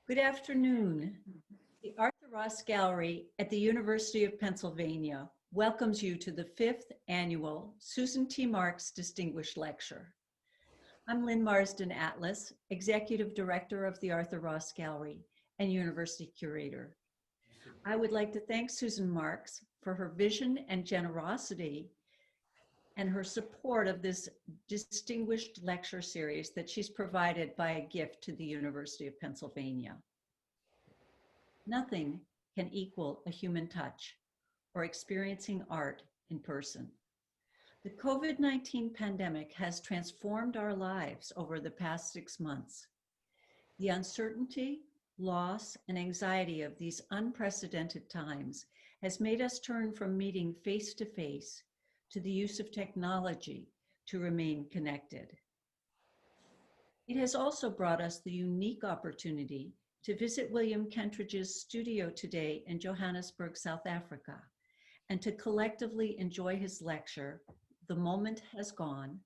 Good afternoon. The Arthur Ross Gallery at the University of Pennsylvania welcomes you to the 5th annual Susan T. Marx Distinguished Lecture. I'm Lynn Marsden Atlas, Executive Director of the Arthur Ross Gallery and University Curator. I would like to thank Susan Marx for her vision and generosity and her support of this distinguished lecture series that she's provided by a gift to the University of Pennsylvania. Nothing can equal a human touch or experiencing art in person. The COVID-19 pandemic has transformed our lives over the past 6 months. The uncertainty, loss, and anxiety of these unprecedented times has made us turn from meeting face-to-face to the use of technology to remain connected. It has also brought us the unique opportunity to visit William Kentridge's studio today in Johannesburg, South Africa, and to collectively enjoy his lecture, The Moment Has Gone,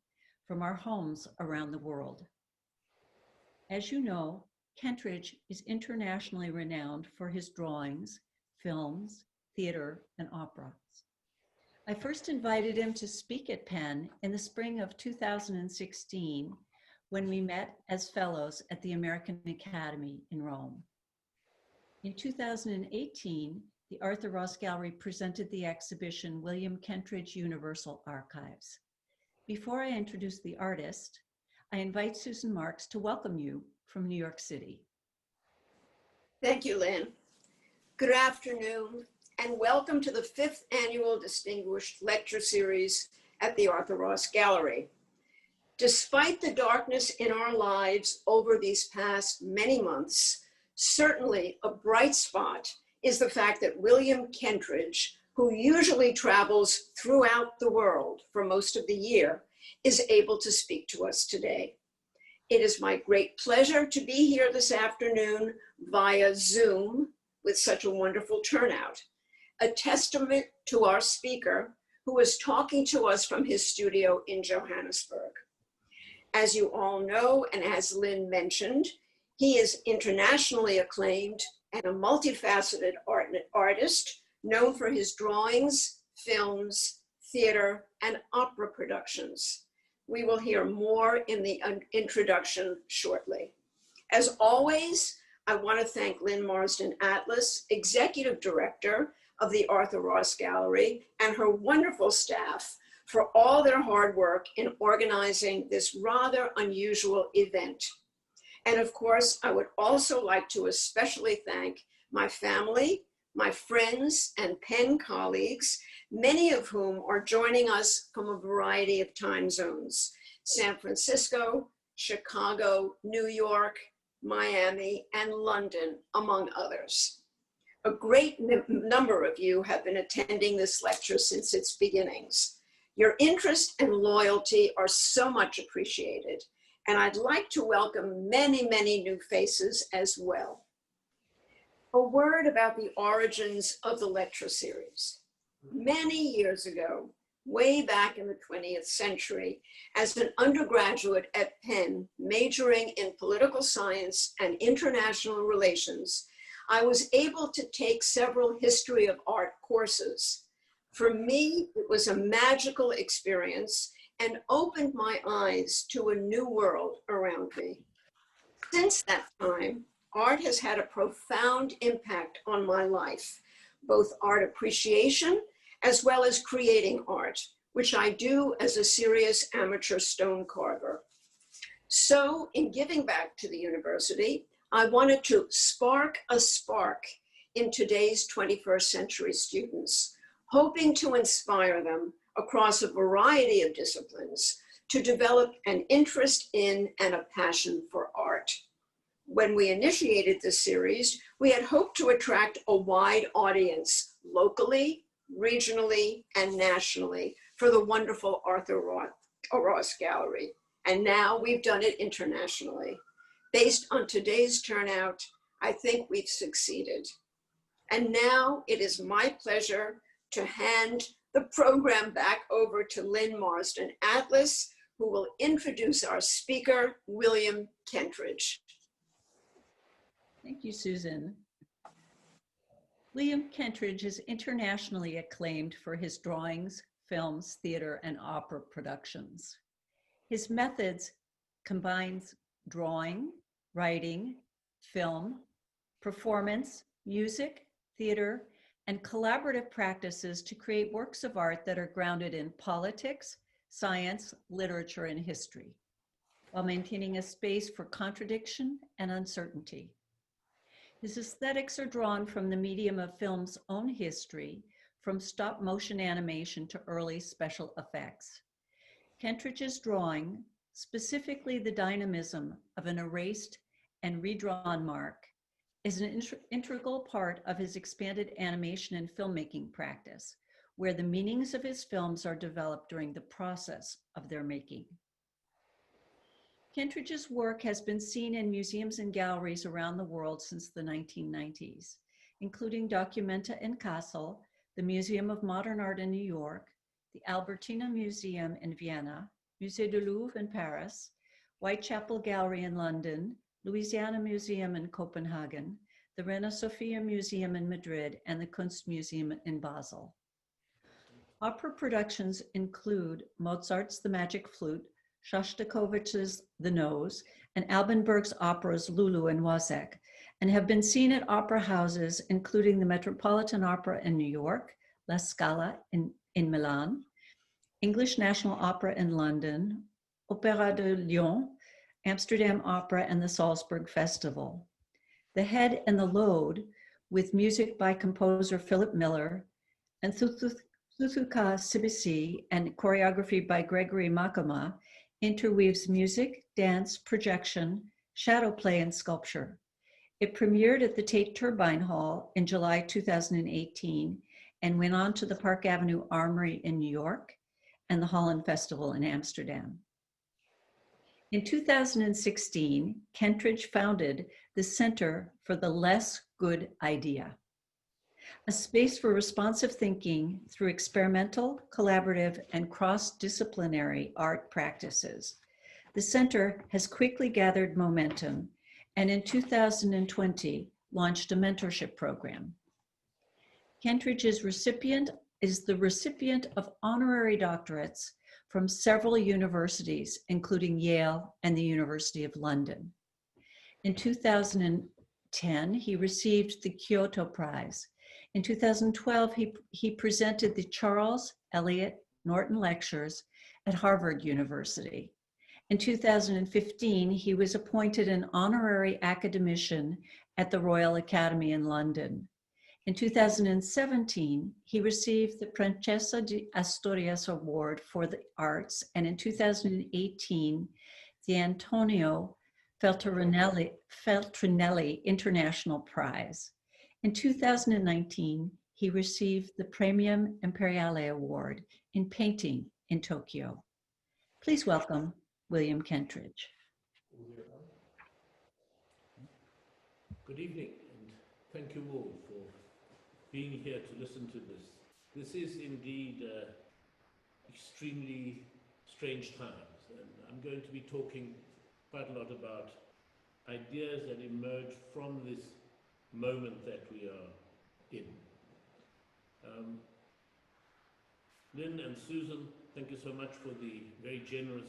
from our homes around the world. As you know, Kentridge is internationally renowned for his drawings, films, theater, and opera. I first invited him to speak at Penn in the spring of 2016 when we met as fellows at the American Academy in Rome. In 2018, the Arthur Ross Gallery presented the exhibition William Kentridge Universal Archives. Before I introduce the artist, I invite Susan Marx to welcome you from New York City. Thank you, Lynn. Good afternoon, and welcome to the 5th annual Distinguished Lecture Series at the Arthur Ross Gallery. Despite the darkness in our lives over these past many months, certainly a bright spot is the fact that William Kentridge, who usually travels throughout the world for most of the year, is able to speak to us today. It is my great pleasure to be here this afternoon via Zoom with such a wonderful turnout. A testament to our speaker, who is talking to us from his studio in Johannesburg. As you all know, and as Lynn mentioned, he is internationally acclaimed and a multifaceted artist known for his drawings, films, theater, and opera productions. We will hear more in the introduction shortly. As always, I want to thank Lynn Marsden Atlas, Executive Director of the Arthur Ross Gallery, and her wonderful staff for all their hard work in organizing this rather unusual event. And of course, I would also like to especially thank my family, my friends, and Penn colleagues, many of whom are joining us from a variety of time zones: San Francisco, Chicago, New York, Miami, and London, among others. A great number of you have been attending this lecture since its beginnings. Your interest and loyalty are so much appreciated, and I'd like to welcome many, many new faces as well. A word about the origins of the lecture series. Many years ago, way back in the 20th century, as an undergraduate at Penn, majoring in political science and international relations, I was able to take several history of art courses. For me, it was a magical experience and opened my eyes to a new world around me. Since that time, art has had a profound impact on my life, both art appreciation as well as creating art, which I do as a serious amateur stone carver. So in giving back to the university, I wanted to spark a spark in today's 21st century students, hoping to inspire them across a variety of disciplines to develop an interest in and a passion for art. When we initiated this series, we had hoped to attract a wide audience locally, regionally, and nationally for the wonderful Arthur Ross Gallery. And now we've done it internationally. Based on today's turnout, I think we've succeeded. And now it is my pleasure to hand the program back over to Lynn Marsden Atlas, who will introduce our speaker, William Kentridge. Thank you, Susan. William Kentridge is internationally acclaimed for his drawings, films, theater, and opera productions. His methods combines drawing, writing, film, performance, music, theater, and collaborative practices to create works of art that are grounded in politics, science, literature, and history, while maintaining a space for contradiction and uncertainty. His aesthetics are drawn from the medium of film's own history, from stop motion animation to early special effects. Kentridge's drawing, specifically the dynamism of an erased and redrawn mark, is an integral part of his expanded animation and filmmaking practice, where the meanings of his films are developed during the process of their making. Kentridge's work has been seen in museums and galleries around the world since the 1990s, including Documenta in Kassel, the Museum of Modern Art in New York, the Albertina Museum in Vienna, Musée du Louvre in Paris, Whitechapel Gallery in London, Louisiana Museum in Copenhagen, the Reina Sofia Museum in Madrid, and the Kunstmuseum in Basel. Opera productions include Mozart's The Magic Flute, Shostakovich's The Nose, and Albenberg's operas Lulu and Wozzeck, and have been seen at opera houses including the Metropolitan Opera in New York, La Scala in Milan, English National Opera in London, Opéra de Lyon, Amsterdam Opera, and the Salzburg Festival. The Head and the Load, with music by composer Philip Miller, and Thuthuka Sibisi, and choreography by Gregory Makoma, interweaves music, dance, projection, shadow play, and sculpture. It premiered at the Tate Turbine Hall in July 2018 and went on to the Park Avenue Armory in New York and the Holland Festival in Amsterdam. In 2016, Kentridge founded the Center for the Less Good Idea, a space for responsive thinking through experimental, collaborative, and cross-disciplinary art practices. The center has quickly gathered momentum and in 2020 launched a mentorship program. Kentridge is the recipient of honorary doctorates from several universities, including Yale and the University of London. In 2010, he received the Kyoto Prize. In 2012, he presented the Charles Eliot Norton Lectures at Harvard University. In 2015, he was appointed an honorary academician at the Royal Academy in London. In 2017, he received the Princesa de Asturias Award for the Arts, and in 2018, the Antonio Feltrinelli International Prize. In 2019, he received the Premium Imperiale Award in Painting in Tokyo. Please welcome William Kentridge. Good evening, and thank you all for being here to listen to this. This is indeed extremely strange times, and I'm going to be talking quite a lot about ideas that emerge from this moment that we are in. Lynn and Susan, thank you so much for the very generous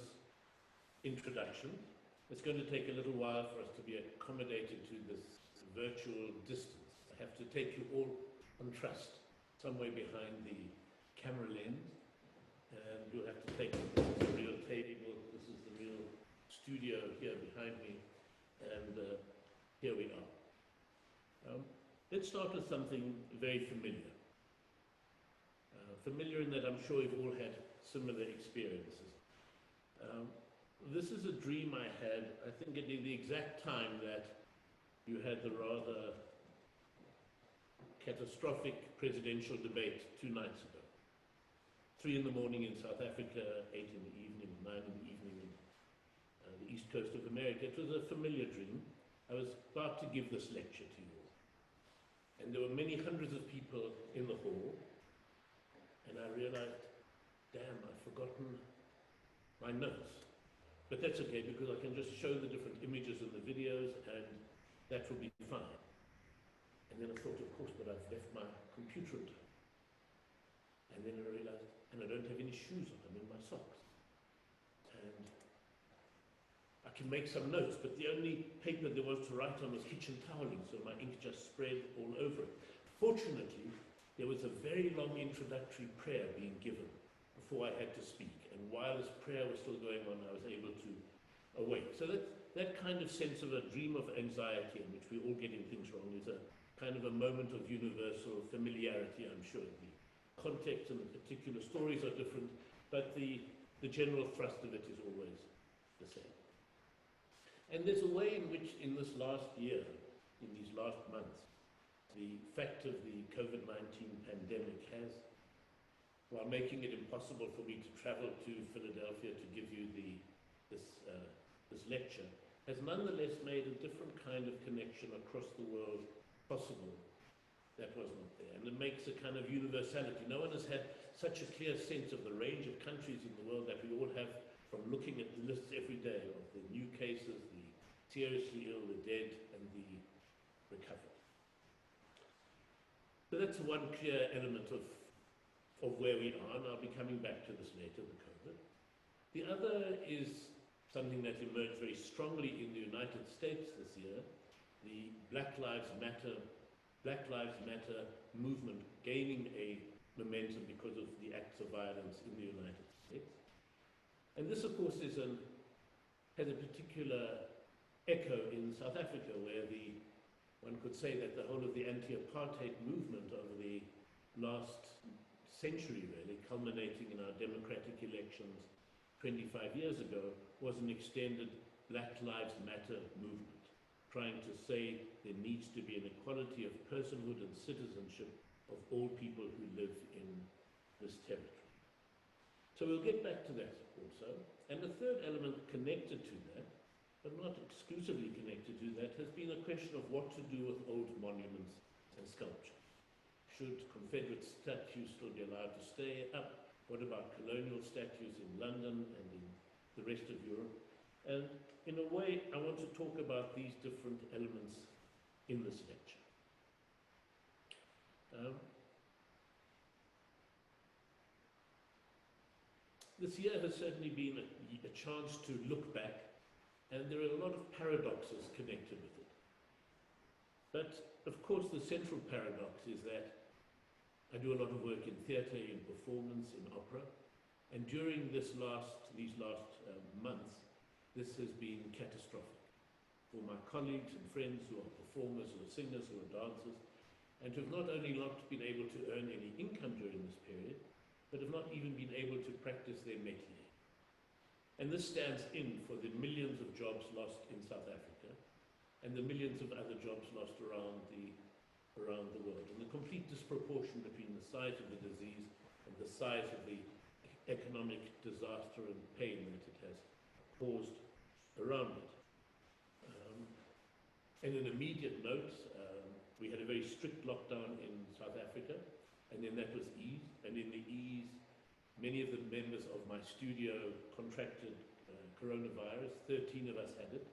introduction. It's going to take a little while for us to be accommodated to this virtual distance. I have to take you all on trust, somewhere behind the camera lens, and you'll have to take this is the real table, this is the real studio here behind me, and here we are. Let's start with something very familiar. Familiar in that I'm sure you've all had similar experiences. This is a dream I had, I think at the exact time that you had the rather catastrophic presidential debate 2 nights ago. 3 in the morning in South Africa, 8 in the evening, 9 in the evening in the east coast of America. It was a familiar dream. I was about to give this lecture to you all. And there were many hundreds of people in the hall. And I realized, damn, I've forgotten my notes. But that's okay, because I can just show the different images and the videos, and that will be fine. And then I thought, of course, but I've left my computer at home. And then I realized, and I don't have any shoes on, I'm in my socks. And I can make some notes, but the only paper there was to write on was kitchen toweling, so my ink just spread all over it. Fortunately, there was a very long introductory prayer being given before I had to speak. And while this prayer was still going on, I was able to awake. So that kind of sense of a dream of anxiety in which we're all getting things wrong is a kind of a moment of universal familiarity, I'm sure. The context and the particular stories are different, but the general thrust of it is always the same. And there's a way in which in this last year, in these last months, the fact of the COVID-19 pandemic has, while making it impossible for me to travel to Philadelphia to give you this lecture, has nonetheless made a different kind of connection across the world possible that was not there. And it makes a kind of universality. No one has had such a clear sense of the range of countries in the world that we all have from looking at the lists every day of the new cases, the seriously ill, the dead, and the recovered. So that's one clear element of where we are, and I'll be coming back to this later, the COVID. The other is something that emerged very strongly in the United States this year, the Black Lives Matter movement gaining a momentum because of the acts of violence in the United States. And this, of course, has a particular echo in South Africa, where one could say that the whole of the anti-apartheid movement over the last century, really, culminating in our democratic elections 25 years ago, was an extended Black Lives Matter movement, trying to say there needs to be an equality of personhood and citizenship of all people who live in this territory. So we'll get back to that also. And the third element connected to that, but not exclusively connected to that, has been a question of what to do with old monuments and sculpture. Should Confederate statues still be allowed to stay up? What about colonial statues in London and in the rest of Europe? And in a way, I want to talk about these different elements in this lecture. This year has certainly been a chance to look back, and there are a lot of paradoxes connected with it. But, of course, the central paradox is that I do a lot of work in theatre, in performance, in opera, and during these last months, this has been catastrophic for my colleagues and friends who are performers, who are singers, who are dancers, and who have not only not been able to earn any income during this period, but have not even been able to practice their métier. And this stands in for the millions of jobs lost in South Africa and the millions of other jobs lost around the world, and the complete disproportion between the size of the disease and the size of the economic disaster and pain that it has caused around it. And an immediate note, we had a very strict lockdown in South Africa, and then that was eased, and in the ease, many of the members of my studio contracted coronavirus. 13 of us had it,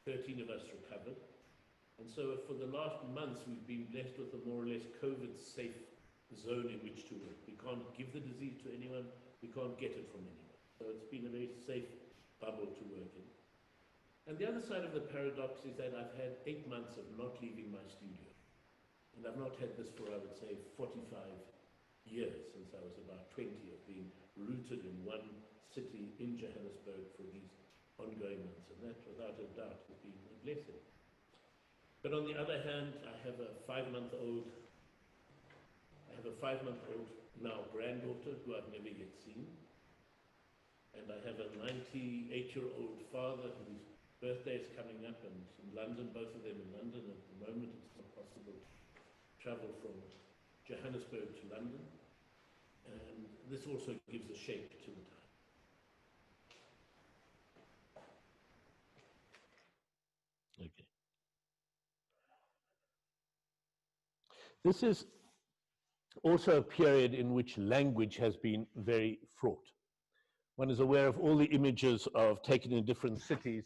13 of us recovered. And so for the last months, we've been blessed with a more or less COVID-safe zone in which to work. We can't give the disease to anyone, we can't get it from anyone. So it's been a very safe bubble to work in. And the other side of the paradox is that I've had 8 months of not leaving my studio. And I've not had this for, I would say, 45 years, since I was about 20, of being rooted in one city in Johannesburg for these ongoing months. And that, without a doubt, has been a blessing. But on the other hand, I have a 5-month-old now granddaughter who I've never yet seen. And I have a 98-year-old father whose birthday is coming up, and in London, both of them in London. At the moment, it's not possible to travel from Johannesburg to London. And this also gives a shape to the time. Okay. This is also a period in which language has been very fraught. One is aware of all the images of taken in different cities,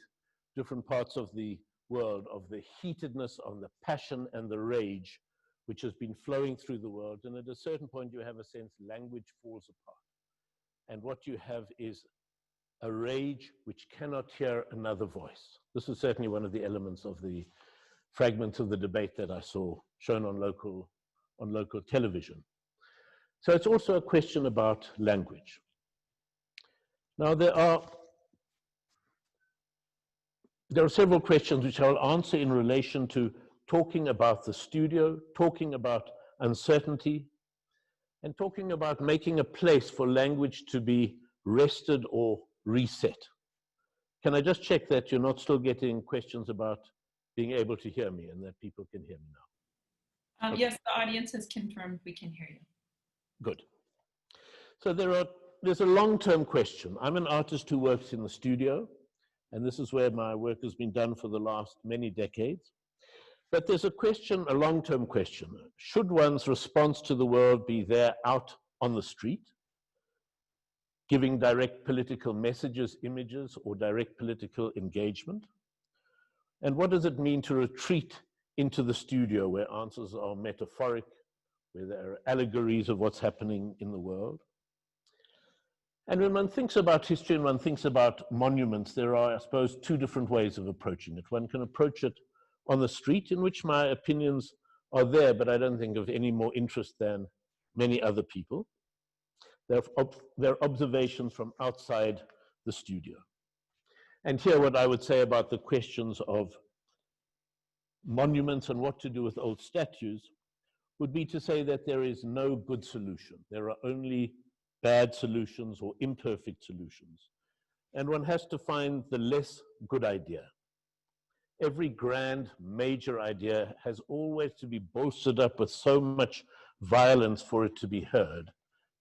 different parts of the world of the heatedness, of the passion and the rage which has been flowing through the world. And at a certain point, you have a sense language falls apart. And what you have is a rage which cannot hear another voice. This is certainly one of the elements of the fragments of the debate that I saw shown on local television. So it's also a question about language. Now, there are several questions which I'll answer in relation to talking about the studio, talking about uncertainty, and talking about making a place for language to be rested or reset. Can I just check that you're not still getting questions about being able to hear me and that people can hear me now? Okay. Yes, the audience has confirmed we can hear you. Good. So there's a long-term question. I'm an artist who works in the studio, and this is where my work has been done for the last many decades. But there's a question, a long-term question. Should one's response to the world be there out on the street, giving direct political messages, images, or direct political engagement? And what does it mean to retreat into the studio where answers are metaphoric, where there are allegories of what's happening in the world? And when one thinks about history and one thinks about monuments, there are, I suppose, two different ways of approaching it. One can approach it on the street, in which my opinions are there, but I don't think of any more interest than many other people. There are observations from outside the studio. And here what I would say about the questions of monuments and what to do with old statues would be to say that there is no good solution. There are only bad solutions or imperfect solutions. And one has to find the less good idea. Every grand, major idea has always to be bolstered up with so much violence for it to be heard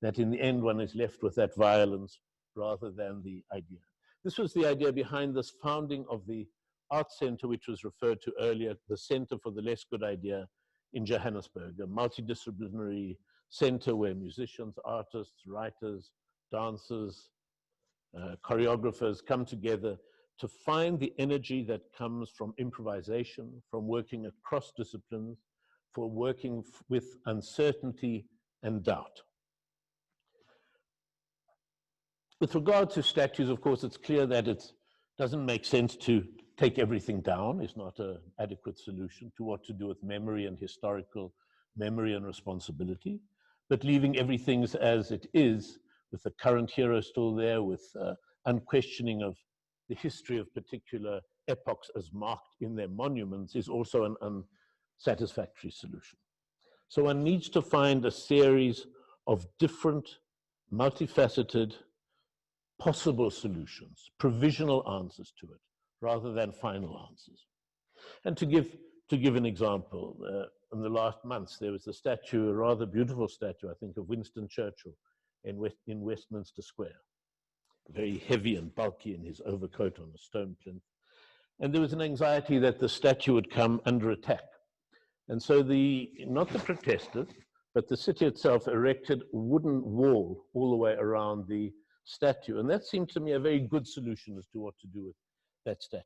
that in the end one is left with that violence rather than the idea. This was the idea behind this founding of the Art Center, which was referred to earlier, the Center for the Less Good Idea in Johannesburg, a multidisciplinary center where musicians, artists, writers, dancers, choreographers come together to find the energy that comes from improvisation, from working across disciplines, for working with uncertainty and doubt. With regard to statues, of course, it's clear that it doesn't make sense to take everything down. It's not an adequate solution to what to do with memory and historical memory and responsibility, but leaving everything as it is, with the current hero still there, with unquestioning of the history of particular epochs as marked in their monuments, is also an unsatisfactory solution. So one needs to find a series of different, multifaceted, possible solutions, provisional answers to it, rather than final answers. And to give an example, in the last months, there was a statue, a rather beautiful statue, I think, of Winston Churchill in Westminster Square. Very heavy and bulky in his overcoat on a stone plinth. And there was an anxiety that the statue would come under attack. And so not the protesters, but the city itself erected a wooden wall all the way around the statue. And that seemed to me a very good solution as to what to do with that statue.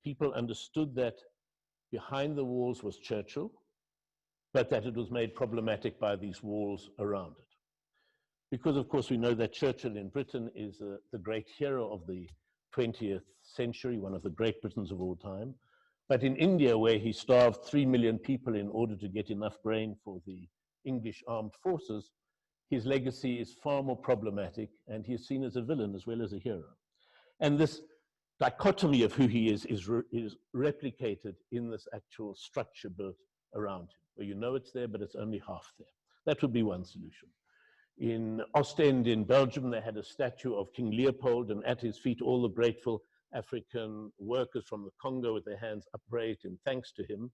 People understood that behind the walls was Churchill, but that it was made problematic by these walls around it. Because, of course, we know that Churchill in Britain is the great hero of the 20th century, one of the great Britons of all time. But in India, where he starved 3 million people in order to get enough grain for the English armed forces, his legacy is far more problematic, and he is seen as a villain as well as a hero. And this dichotomy of who he is replicated in this actual structure built around him, where you know it's there, but it's only half there. That would be one solution. In Ostend in Belgium, they had a statue of King Leopold, and at his feet all the grateful African workers from the Congo with their hands upraised in thanks to him.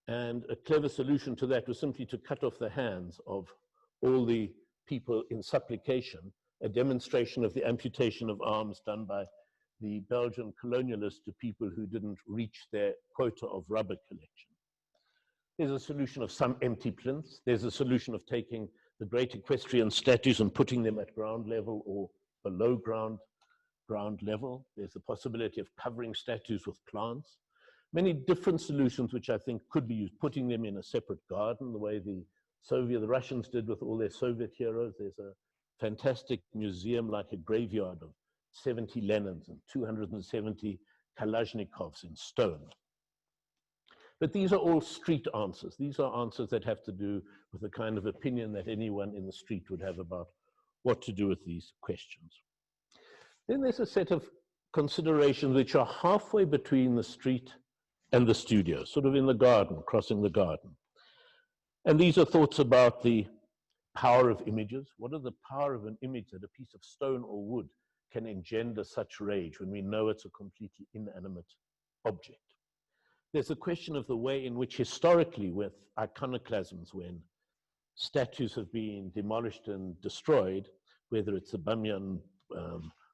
And a clever solution to that was simply to cut off the hands of all the people in supplication, a demonstration of the amputation of arms done by the Belgian colonialists to people who didn't reach their quota of rubber collection. There's a solution of some empty plinths. There's a solution of taking the great equestrian statues and putting them at ground level or below ground level. There's the possibility of covering statues with plants. Many different solutions which I think could be used, putting them in a separate garden, the way the Russians did with all their Soviet heroes. There's a fantastic museum, like a graveyard of 70 Lenins and 270 Kalashnikovs in stone. But these are all street answers. These are answers that have to do with the kind of opinion that anyone in the street would have about what to do with these questions. Then there's a set of considerations which are halfway between the street and the studio, sort of in the garden, crossing the garden. And these are thoughts about the power of images. What are the power of an image that a piece of stone or wood can engender such rage when we know it's a completely inanimate object? There's a question of the way in which historically with iconoclasms, when statues have been demolished and destroyed, whether it's the Bamiyan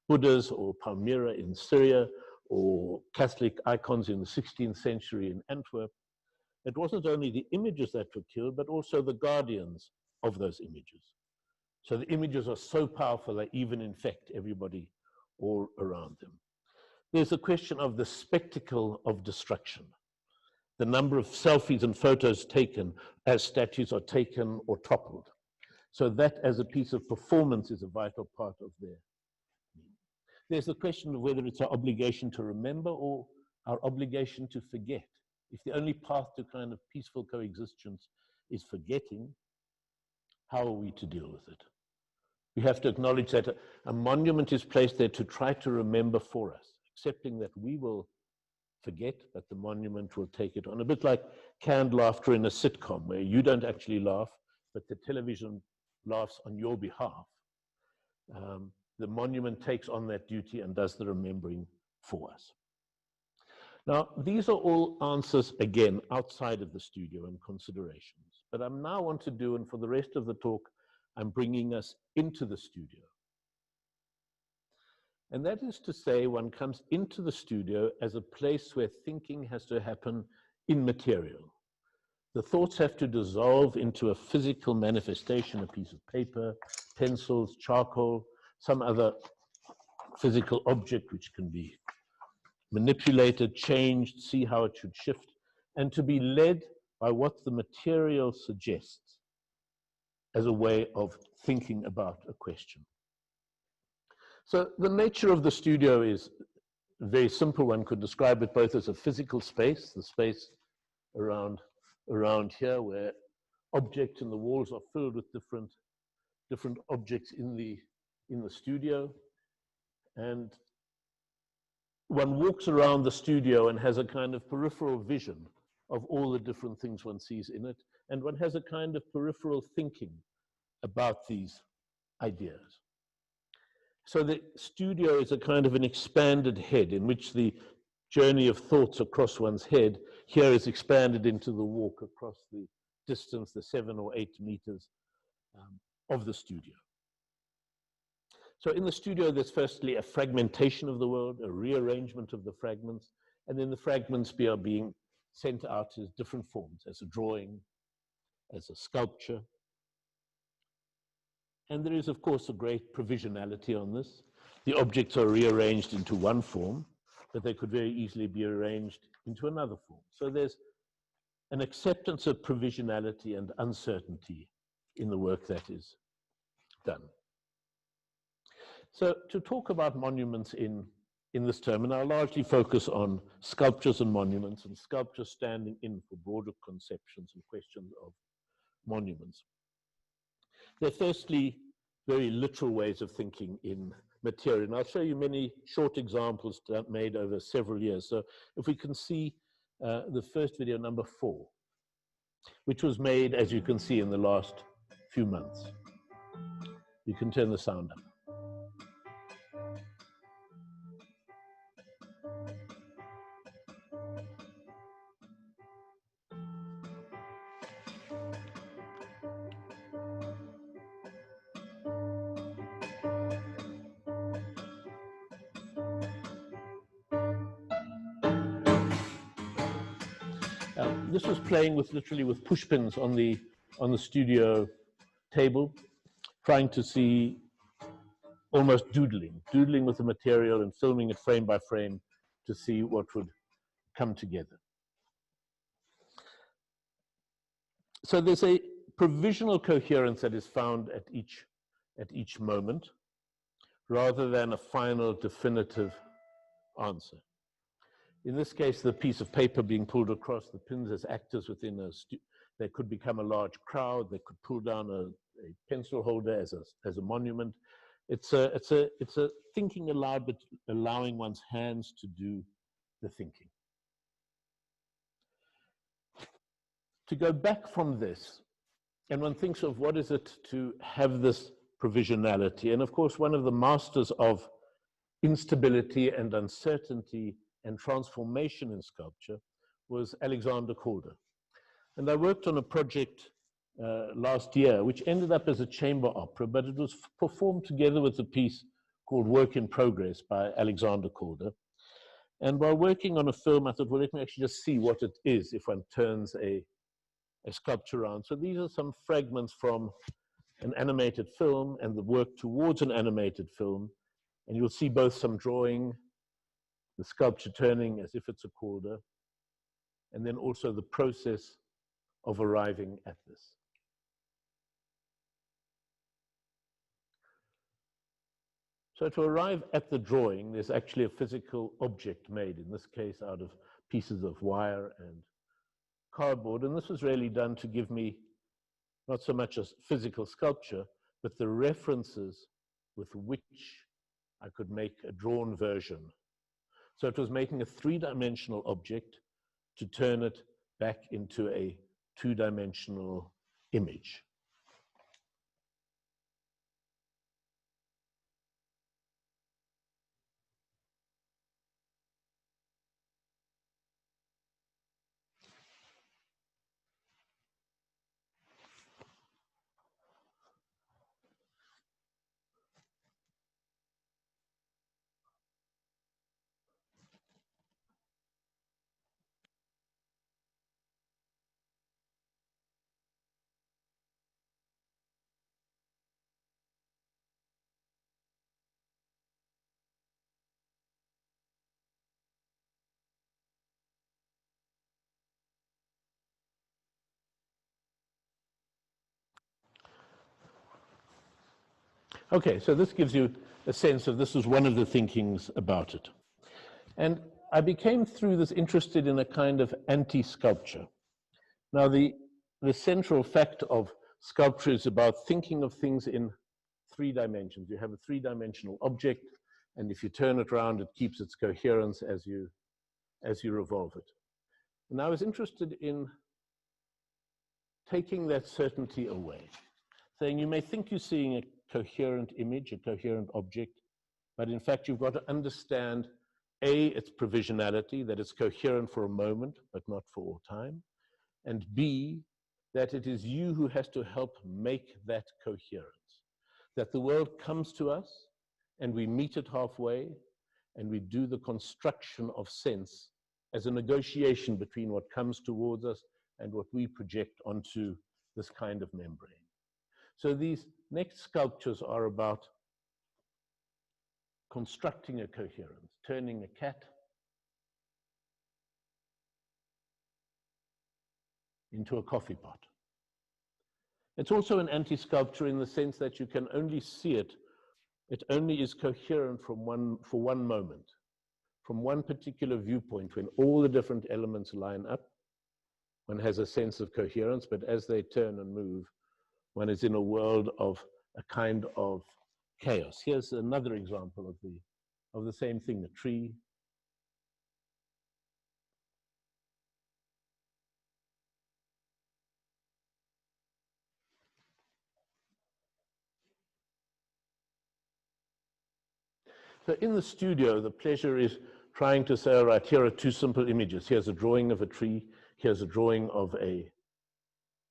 Buddhas or Palmyra in Syria or Catholic icons in the 16th century in Antwerp, it wasn't only the images that were killed, but also the guardians of those images. So the images are so powerful they even infect everybody all around them. There's a question of the spectacle of destruction. The number of selfies and photos taken as statues are taken or toppled. So that as a piece of performance is a vital part of their. There's the question of whether it's our obligation to remember or our obligation to forget. If the only path to kind of peaceful coexistence is forgetting, how are we to deal with it? We have to acknowledge that a monument is placed there to try to remember for us, accepting that we will forget, but the monument will take it on. A bit like canned laughter in a sitcom, where you don't actually laugh, but the television laughs on your behalf. The monument takes on that duty and does the remembering for us. Now, these are all answers, again, outside of the studio and considerations. But I now want to do, and for the rest of the talk, I'm bringing us into the studio. And that is to say, one comes into the studio as a place where thinking has to happen in material. The thoughts have to dissolve into a physical manifestation, a piece of paper, pencils, charcoal, some other physical object which can be manipulated, changed, see how it should shift, and to be led by what the material suggests as a way of thinking about a question. So the nature of the studio is very simple. One could describe it both as a physical space, the space around here where objects in the walls are filled with different objects in the studio. And one walks around the studio and has a kind of peripheral vision of all the different things one sees in it. And one has a kind of peripheral thinking about these ideas. So the studio is a kind of an expanded head in which the journey of thoughts across one's head here is expanded into the walk across the distance, the 7 or 8 meters of the studio. So in the studio, there's firstly a fragmentation of the world, a rearrangement of the fragments, and then the fragments are being sent out as different forms, as a drawing, as a sculpture. And there is, of course, a great provisionality on this. The objects are rearranged into one form, but they could very easily be arranged into another form. So there's an acceptance of provisionality and uncertainty in the work that is done. So to talk about monuments in this term, and I'll largely focus on sculptures and monuments, and sculptures standing in for broader conceptions and questions of monuments. They're firstly very literal ways of thinking in material. And I'll show you many short examples made over several years. So if we can see the first video, number 4, which was made, as you can see, in the last few months. You can turn the sound up. This was playing with literally with pushpins on the studio table, trying to see, almost doodling with the material and filming it frame by frame to see what would come together. So there's a provisional coherence that is found at each moment, rather than a final definitive answer. In this case, the piece of paper being pulled across the pins as actors within they could become a large crowd. They could pull down a pencil holder as a monument. It's a thinking aloud, but allowing one's hands to do the thinking. To go back from this, and one thinks of what is it to have this provisionality. And of course, one of the masters of instability and uncertainty and transformation in sculpture was Alexander Calder. And I worked on a project last year, which ended up as a chamber opera, but it was performed together with a piece called Work in Progress by Alexander Calder. And while working on a film, I thought, well, let me actually just see what it is if one turns a sculpture around. So these are some fragments from an animated film and the work towards an animated film. And you'll see both some drawing, the sculpture turning as if it's a Calder, and then also the process of arriving at this. So to arrive at the drawing, there's actually a physical object made, in this case out of pieces of wire and cardboard. And this was really done to give me not so much a physical sculpture, but the references with which I could make a drawn version. So it was making a three-dimensional object to turn it back into a two-dimensional image. Okay, so this gives you a sense of this was one of the thinkings about it. And I became through this interested in a kind of anti-sculpture. Now the central fact of sculpture is about thinking of things in three dimensions. You have a three-dimensional object, and if you turn it around, it keeps its coherence as you revolve it. And I was interested in taking that certainty away, saying you may think you're seeing a coherent image, a coherent object, but in fact you've got to understand A, its provisionality, that it's coherent for a moment, but not for all time, and B, that it is you who has to help make that coherence, that the world comes to us and we meet it halfway and we do the construction of sense as a negotiation between what comes towards us and what we project onto this kind of membrane. So these next sculptures are about constructing a coherence, turning a cat into a coffee pot. It's also an anti-sculpture in the sense that you can only see it, it only is coherent for one moment, from one particular viewpoint, when all the different elements line up, one has a sense of coherence, but as they turn and move, one is in a world of a kind of chaos. Here's another example of the same thing, a tree. So in the studio, the pleasure is trying to say, all right, here are two simple images. Here's a drawing of a tree. Here's a drawing of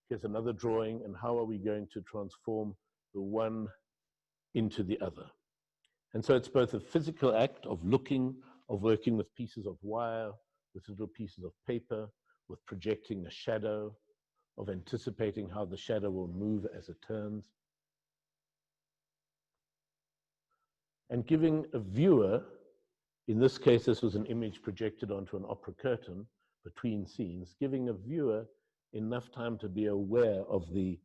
here's another drawing, and how are we going to transform the one into the other? And so it's both a physical act of looking, of working with pieces of wire, with little pieces of paper, with projecting a shadow, of anticipating how the shadow will move as it turns. And giving a viewer, in this case, this was an image projected onto an opera curtain between scenes, giving a viewer enough time to be aware of the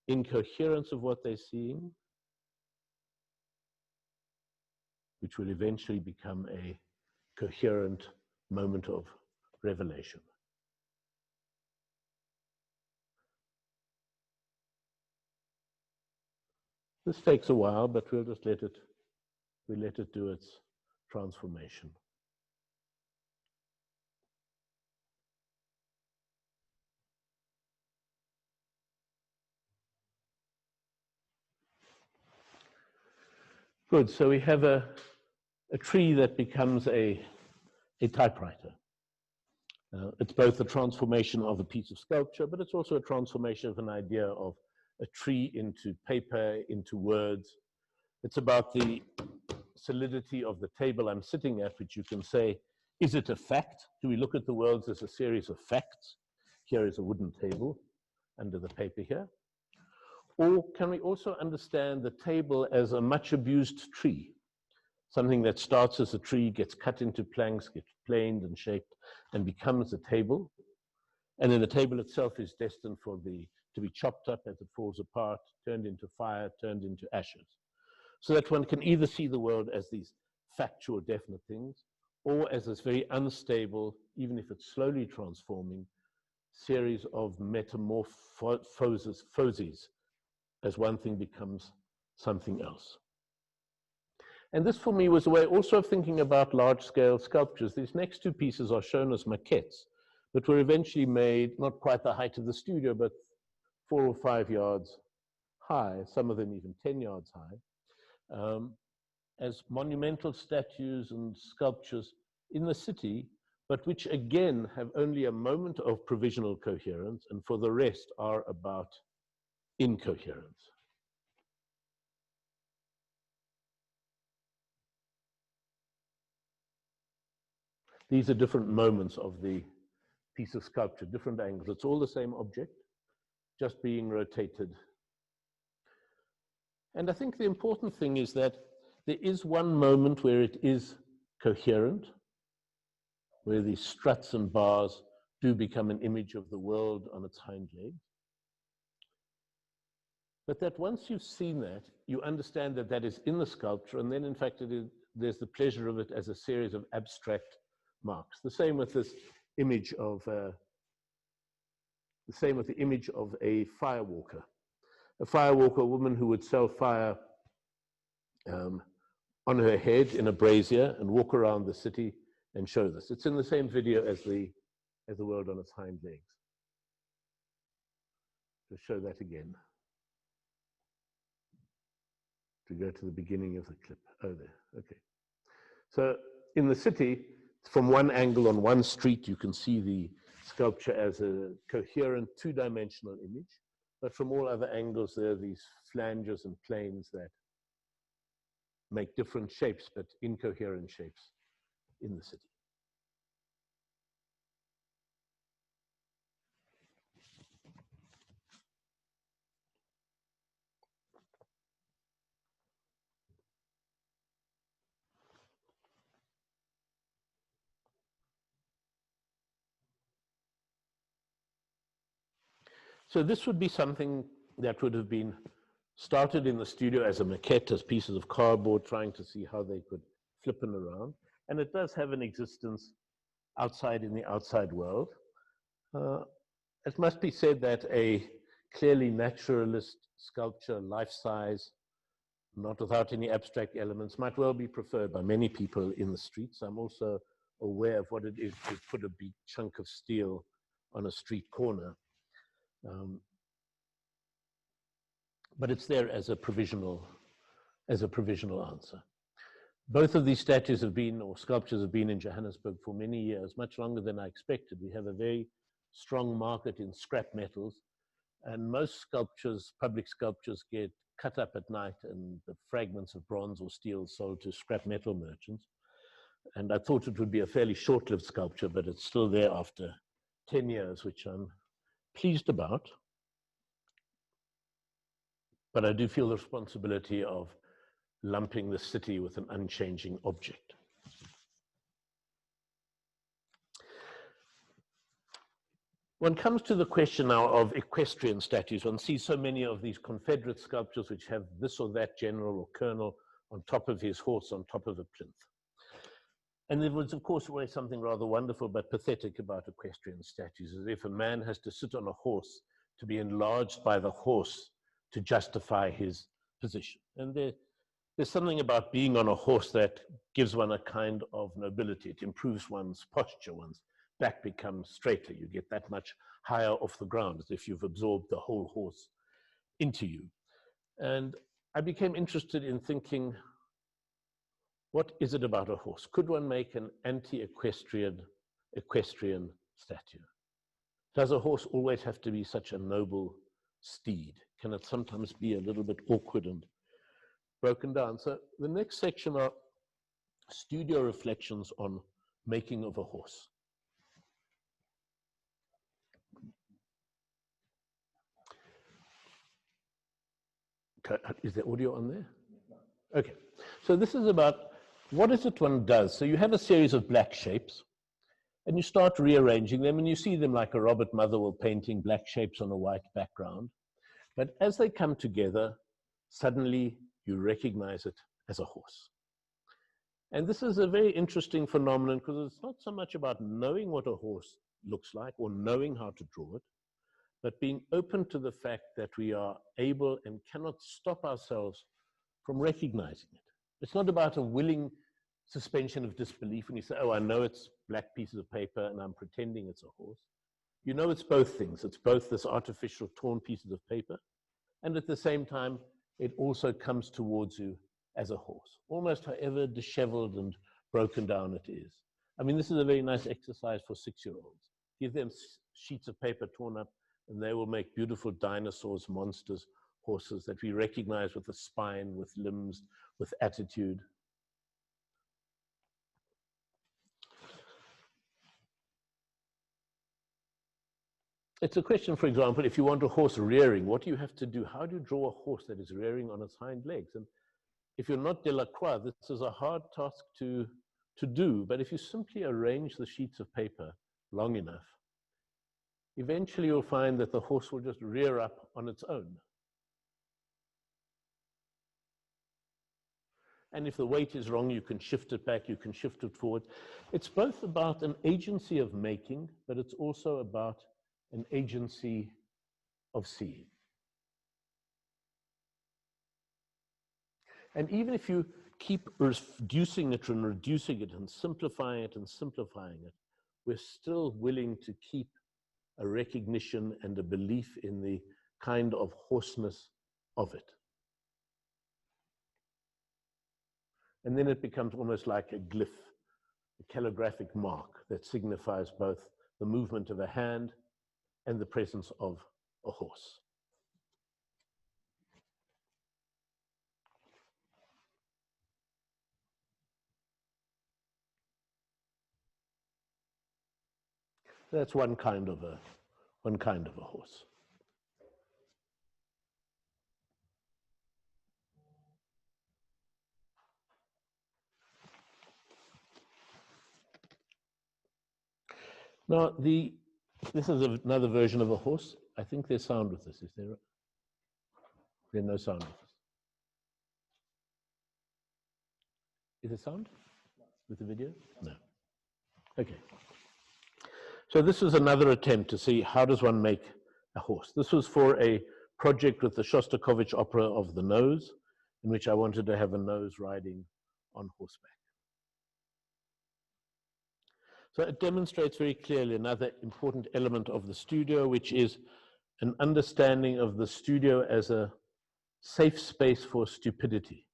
incoherence of what they're seeing, which will eventually become a coherent moment of revelation. This takes a while, but we'll just let it do its transformation. Good, so we have a tree that becomes a typewriter. It's both a transformation of a piece of sculpture, but it's also a transformation of an idea of a tree into paper, into words. It's about the solidity of the table I'm sitting at, which you can say, is it a fact? Do we look at the world as a series of facts? Here is a wooden table under the paper here. Or can we also understand the table as a much abused tree? Something that starts as a tree, gets cut into planks, gets planed and shaped, and becomes a table. And then the table itself is destined to be chopped up as it falls apart, turned into fire, turned into ashes. So that one can either see the world as these factual, definite things, or as this very unstable, even if it's slowly transforming, series of metamorphoses as one thing becomes something else. And this for me was a way also of thinking about large-scale sculptures. These next two pieces are shown as maquettes, but were eventually made, not quite the height of the studio, but 4 or 5 yards high, some of them even 10 yards high, as monumental statues and sculptures in the city, but which again have only a moment of provisional coherence, and for the rest are about incoherence. These are different moments of the piece of sculpture, different angles. It's all the same object, just being rotated. And I think the important thing is that there is one moment where it is coherent, where these struts and bars do become an image of the world on its hind legs. But that once you've seen that, you understand that that is in the sculpture, and then in fact there's the pleasure of it as a series of abstract marks. The same with this image of the image of a firewalker. A firewalker, a woman who would sell fire on her head in a brazier and walk around the city and show this. It's in the same video as the world on its hind legs. To show that again. To go to the beginning of the clip. Oh, there, okay. So in the city, from one angle on one street, you can see the sculpture as a coherent two-dimensional image, but from all other angles, there are these flanges and planes that make different shapes, but incoherent shapes in the city. So this would be something that would have been started in the studio as a maquette, as pieces of cardboard, trying to see how they could flip it around. And it does have an existence outside in the outside world. It must be said that a clearly naturalist sculpture, life-size, not without any abstract elements, might well be preferred by many people in the streets. I'm also aware of what it is to put a big chunk of steel on a street corner. But it's there as a provisional answer. Both of these statues have been, or sculptures have been in Johannesburg for many years, much longer than I expected. We have a very strong market in scrap metals, and most sculptures, public sculptures, get cut up at night and the fragments of bronze or steel sold to scrap metal merchants. And I thought it would be a fairly short-lived sculpture, but it's still there after 10 years, which I'm pleased about. But I do feel the responsibility of lumping the city with an unchanging object. One comes to the question now of equestrian statues. One sees so many of these Confederate sculptures which have this or that general or colonel on top of his horse, on top of a plinth. And there was, of course, always something rather wonderful but pathetic about equestrian statues, as if a man has to sit on a horse to be enlarged by the horse to justify his position. And there's something about being on a horse that gives one a kind of nobility. It improves one's posture, one's back becomes straighter. You get that much higher off the ground, as if you've absorbed the whole horse into you. And I became interested in thinking, what is it about a horse? Could one make an anti-equestrian statue? Does a horse always have to be such a noble steed? Can it sometimes be a little bit awkward and broken down? So the next section are studio reflections on making of a horse. Is there audio on there? Okay. So this is about what is it one does. So you have a series of black shapes, and you start rearranging them, and you see them like a Robert Motherwell painting, black shapes on a white background. But as they come together, suddenly you recognize it as a horse. And this is a very interesting phenomenon because it's not so much about knowing what a horse looks like or knowing how to draw it, but being open to the fact that we are able and cannot stop ourselves from recognizing it. It's not about a willing suspension of disbelief when you say, oh, I know it's black pieces of paper and I'm pretending it's a horse. You know it's both things. It's both this artificial torn pieces of paper, and at the same time, it also comes towards you as a horse, almost however disheveled and broken down it is. I mean, this is a very nice exercise for 6-year-olds. Give them sheets of paper torn up, and they will make beautiful dinosaurs, monsters, horses that we recognize with a spine, with limbs, with attitude. It's a question, for example, if you want a horse rearing, what do you have to do? How do you draw a horse that is rearing on its hind legs? And if you're not Delacroix, this is a hard task to do. But if you simply arrange the sheets of paper long enough, eventually you'll find that the horse will just rear up on its own. And if the weight is wrong, you can shift it back, you can shift it forward. It's both about an agency of making, but it's also about an agency of seeing. And even if you keep reducing it and reducing it and simplifying it and simplifying it, we're still willing to keep a recognition and a belief in the kind of horseness of it. And then it becomes almost like a glyph, a calligraphic mark that signifies both the movement of a hand and the presence of a horse. That's one kind of a horse. Now, this is another version of a horse. I think there's sound with this. Is there? There's no sound with this. Is there sound with the video? No. Okay. So this was another attempt to see how does one make a horse. This was for a project with the Shostakovich opera of The Nose, in which I wanted to have a nose riding on horseback. So it demonstrates very clearly another important element of the studio, which is an understanding of the studio as a safe space for stupidity,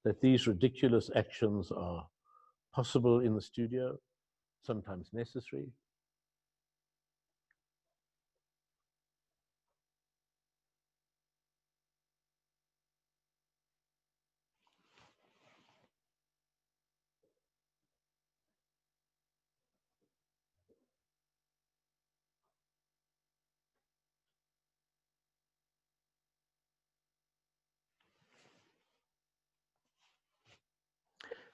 that these ridiculous actions are possible in the studio, sometimes necessary.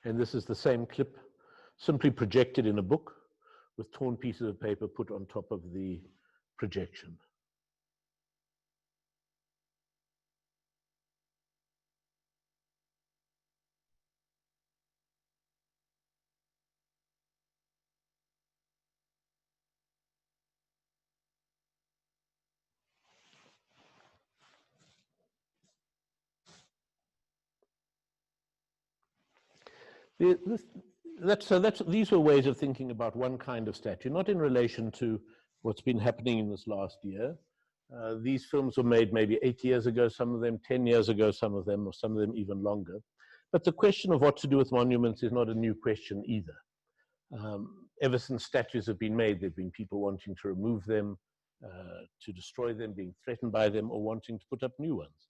And this is the same clip, simply projected in a book with torn pieces of paper put on top of the projection. These were ways of thinking about one kind of statue, not in relation to what's been happening in this last year. These films were made maybe 8 years ago, some of them 10 years ago, some of them even longer. But the question of what to do with monuments is not a new question either. Ever since statues have been made, there have been people wanting to remove them, to destroy them, being threatened by them, or wanting to put up new ones.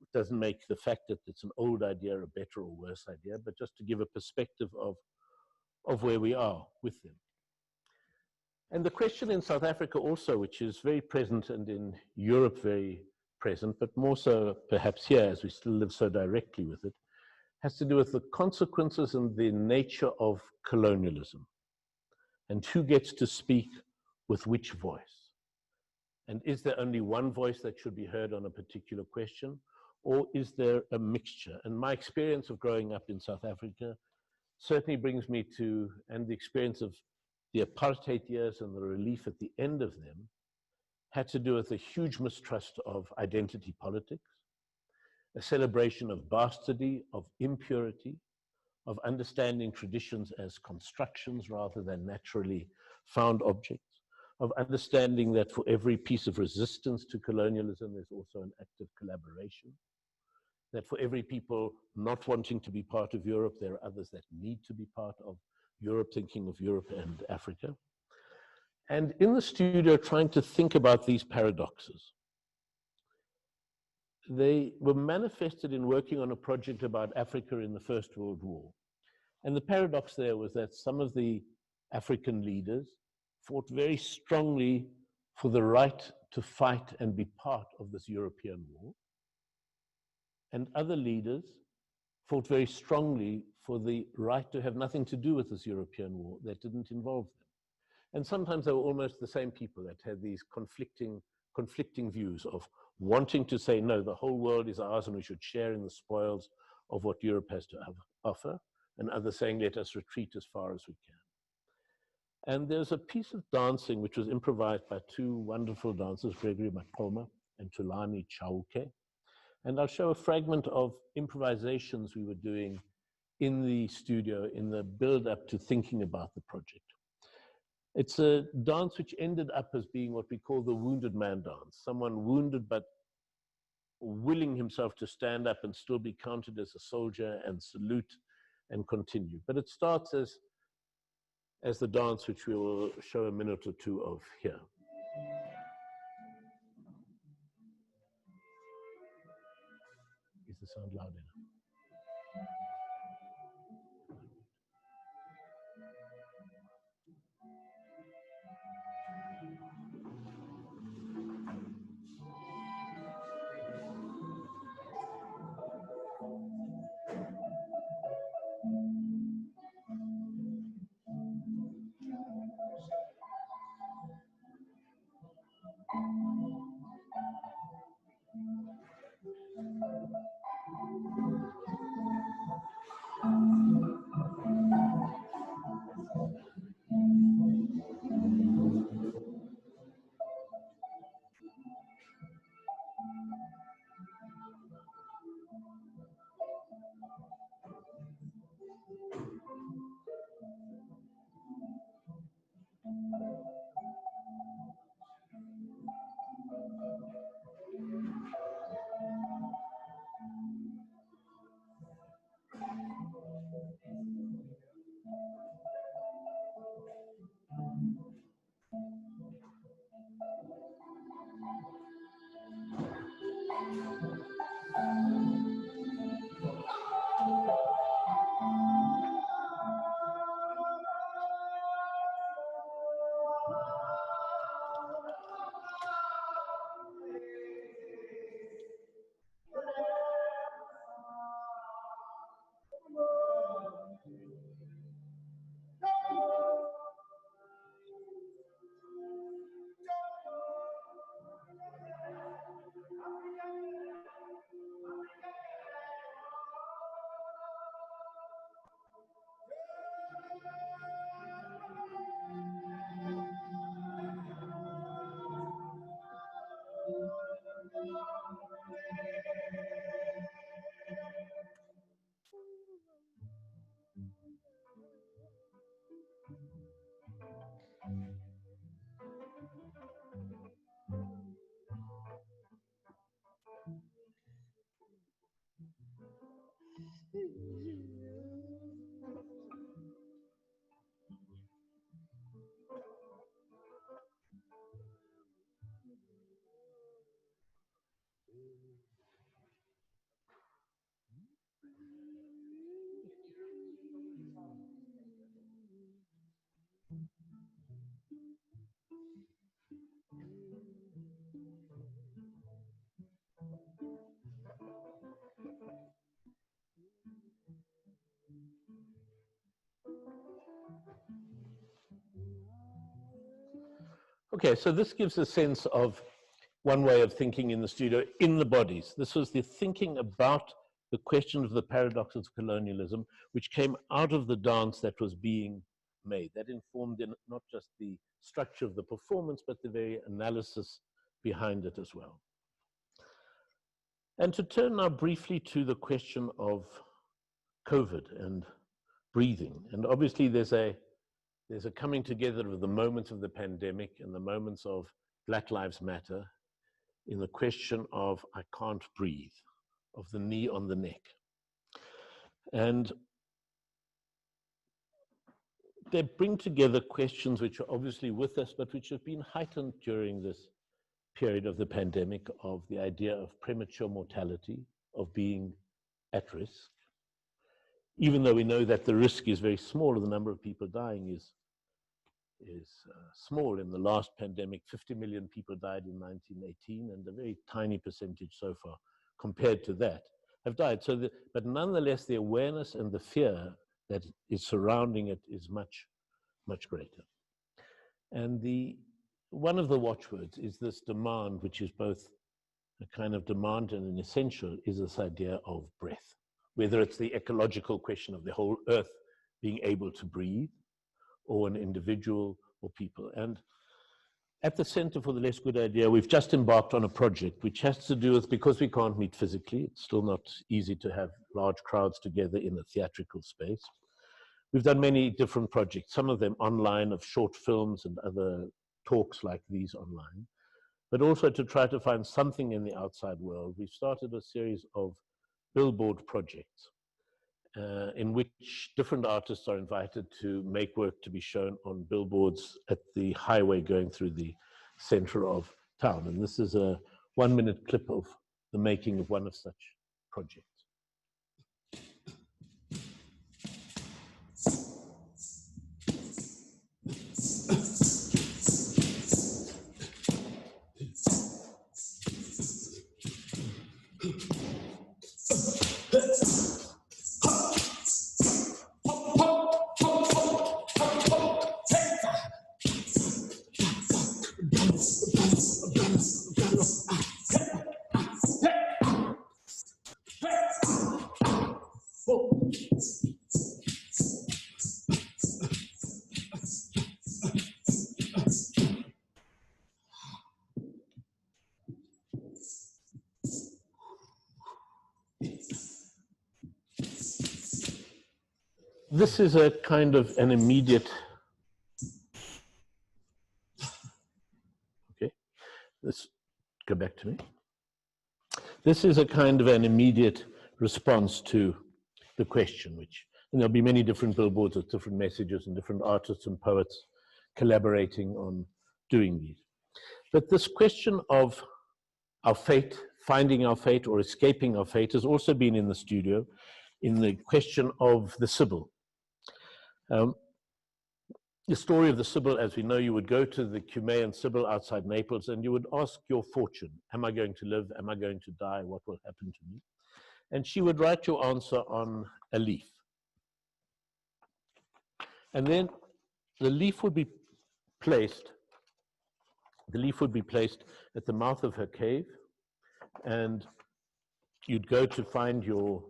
It doesn't make the fact that it's an old idea a better or worse idea, but just to give a perspective of where we are with them. And the question in South Africa also, which is very present, and in Europe very present, but more so perhaps here as we still live so directly with it, has to do with the consequences and the nature of colonialism, and who gets to speak with which voice. And is there only one voice that should be heard on a particular question, or is there a mixture? And my experience of growing up in South Africa certainly brings me to, and the experience of the apartheid years and the relief at the end of them, had to do with a huge mistrust of identity politics, a celebration of bastardy, of impurity, of understanding traditions as constructions rather than naturally found objects, of understanding that for every piece of resistance to colonialism, there's also an act of collaboration, that for every people not wanting to be part of Europe, there are others that need to be part of Europe, thinking of Europe and Africa. And in the studio, trying to think about these paradoxes. They were manifested in working on a project about Africa in the First World War. And the paradox there was that some of the African leaders fought very strongly for the right to fight and be part of this European war. And other leaders fought very strongly for the right to have nothing to do with this European war that didn't involve them. And sometimes they were almost the same people that had these conflicting views of wanting to say, no, the whole world is ours and we should share in the spoils of what Europe has to offer, and others saying, let us retreat as far as we can. And there's a piece of dancing which was improvised by two wonderful dancers, Gregory Makoma and Tulani Chauke. And I'll show a fragment of improvisations we were doing in the studio in the build-up to thinking about the project. It's a dance which ended up as being what we call the wounded man dance. Someone wounded but willing himself to stand up and still be counted as a soldier and salute and continue. But it starts as the dance which we will show a minute or two of here. Is the sound loud enough? Okay, so this gives a sense of one way of thinking in the studio, in the bodies. This was the thinking about the question of the paradox of colonialism, which came out of the dance that was being made. That informed in not just the structure of the performance, but the very analysis behind it as well. And to turn now briefly to the question of COVID and breathing. And obviously there's a coming together of the moments of the pandemic and the moments of Black Lives Matter in the question of I can't breathe, of the knee on the neck. And they bring together questions which are obviously with us, but which have been heightened during this period of the pandemic, of the idea of premature mortality, of being at risk. Even though we know that the risk is very small, the number of people dying is small. In the last pandemic, 50 million people died in 1918, and a very tiny percentage so far compared to that have died. So, but nonetheless, the awareness and the fear that is surrounding it is much, much greater. And one of the watchwords is this demand, which is both a kind of demand and an essential, is this idea of breath. Whether it's the ecological question of the whole earth being able to breathe, or an individual or people. And at the Center for the Less Good Idea, we've just embarked on a project which has to do with, because we can't meet physically, it's still not easy to have large crowds together in a theatrical space. We've done many different projects, some of them online, of short films and other talks like these online, but also to try to find something in the outside world. We've started a series of billboard projects in which different artists are invited to make work to be shown on billboards at the highway going through the center of town. And this is a 1-minute clip of the making of one of such projects. This is a kind of an immediate, okay, let's go back to me. This is a kind of an immediate response to the question, and there'll be many different billboards with different messages and different artists and poets collaborating on doing these. But this question of our fate, finding our fate or escaping our fate, has also been in the studio in the question of the Sibyl. The story of the Sibyl, as we know, you would go to the Cumaean Sibyl outside Naples and you would ask your fortune. Am I going to live? Am I going to die? What will happen to me? And she would write your answer on a leaf. And then the leaf would be placed at the mouth of her cave, and you'd go to find your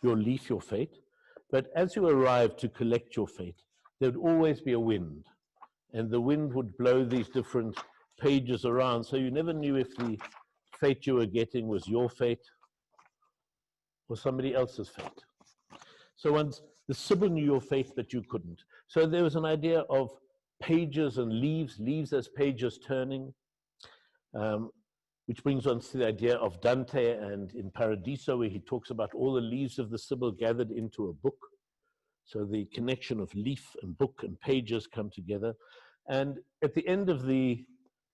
leaf, your fate. But as you arrived to collect your fate, there would always be a wind, and the wind would blow these different pages around, so you never knew if the fate you were getting was your fate or somebody else's fate. So once the Sibyl knew your fate, but you couldn't. So there was an idea of pages and leaves as pages turning, which brings us to the idea of Dante and in Paradiso, where he talks about all the leaves of the Sibyl gathered into a book. So the connection of leaf and book and pages come together. And at the end of the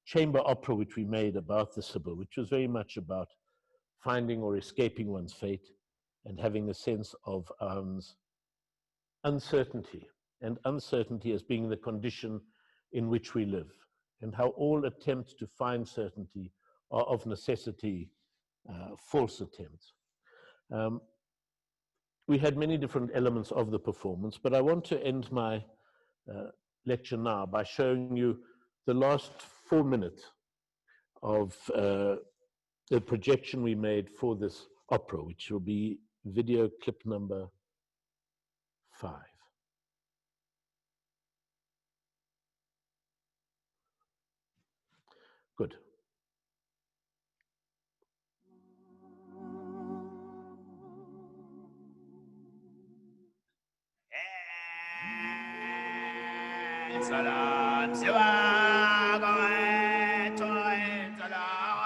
chamber opera, which we made about the Sibyl, which was very much about finding or escaping one's fate and having a sense of uncertainty, and uncertainty as being the condition in which we live, and how all attempts to find certainty are of necessity false attempts. We had many different elements of the performance, but I want to end my lecture now by showing you the last 4 minutes of the projection we made for this opera, which will be video clip number 5. Good. Salam siwa gawe toy salam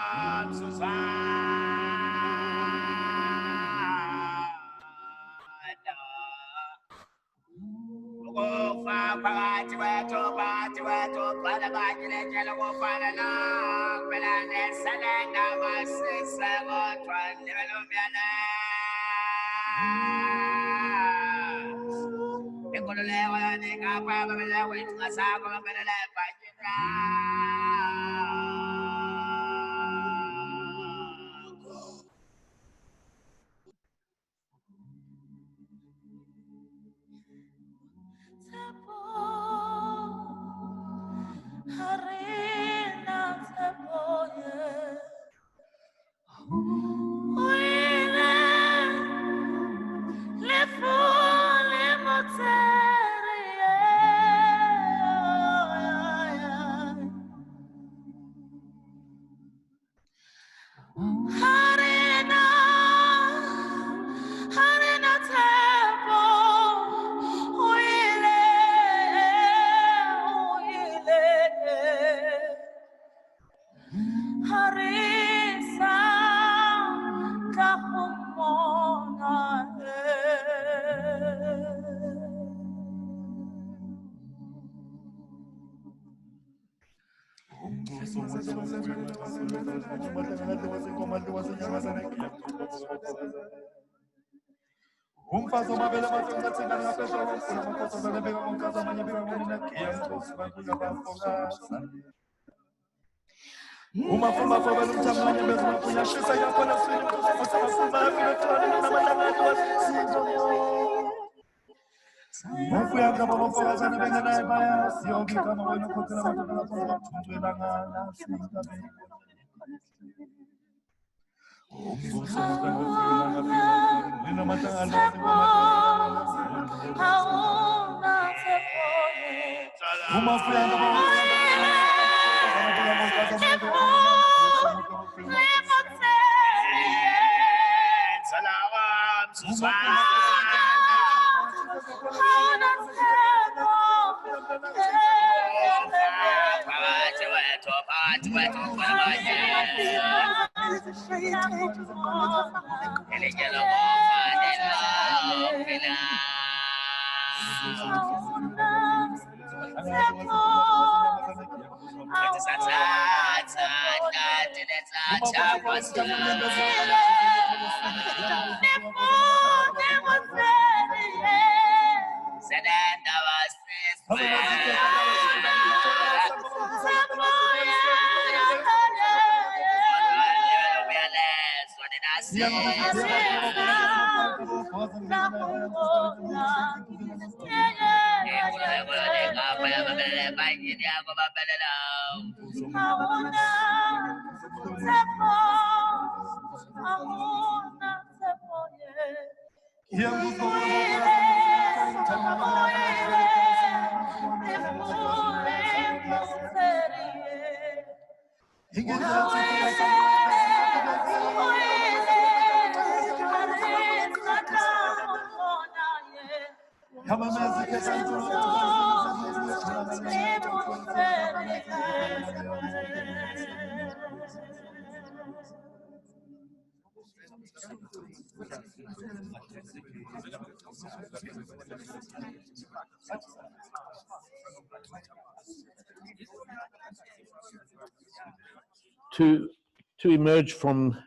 To emerge from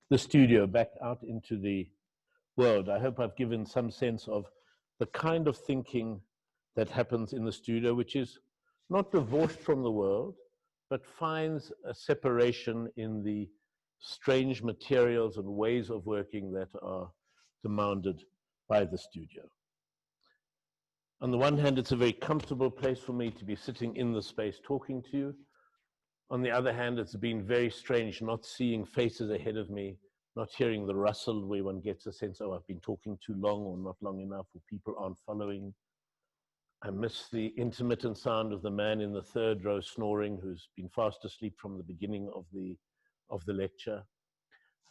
the studio back out into the world, I hope I've given some sense of the kind of thinking that happens in the studio, which is not divorced from the world, but finds a separation in the strange materials and ways of working that are demanded by the studio. On the one hand, it's a very comfortable place for me to be sitting in the space talking to you. On the other hand, it's been very strange not seeing faces ahead of me, not hearing the rustle where one gets a sense, oh, I've been talking too long or not long enough, or people aren't following. I miss the intermittent sound of the man in the third row snoring, who's been fast asleep from the beginning of the lecture.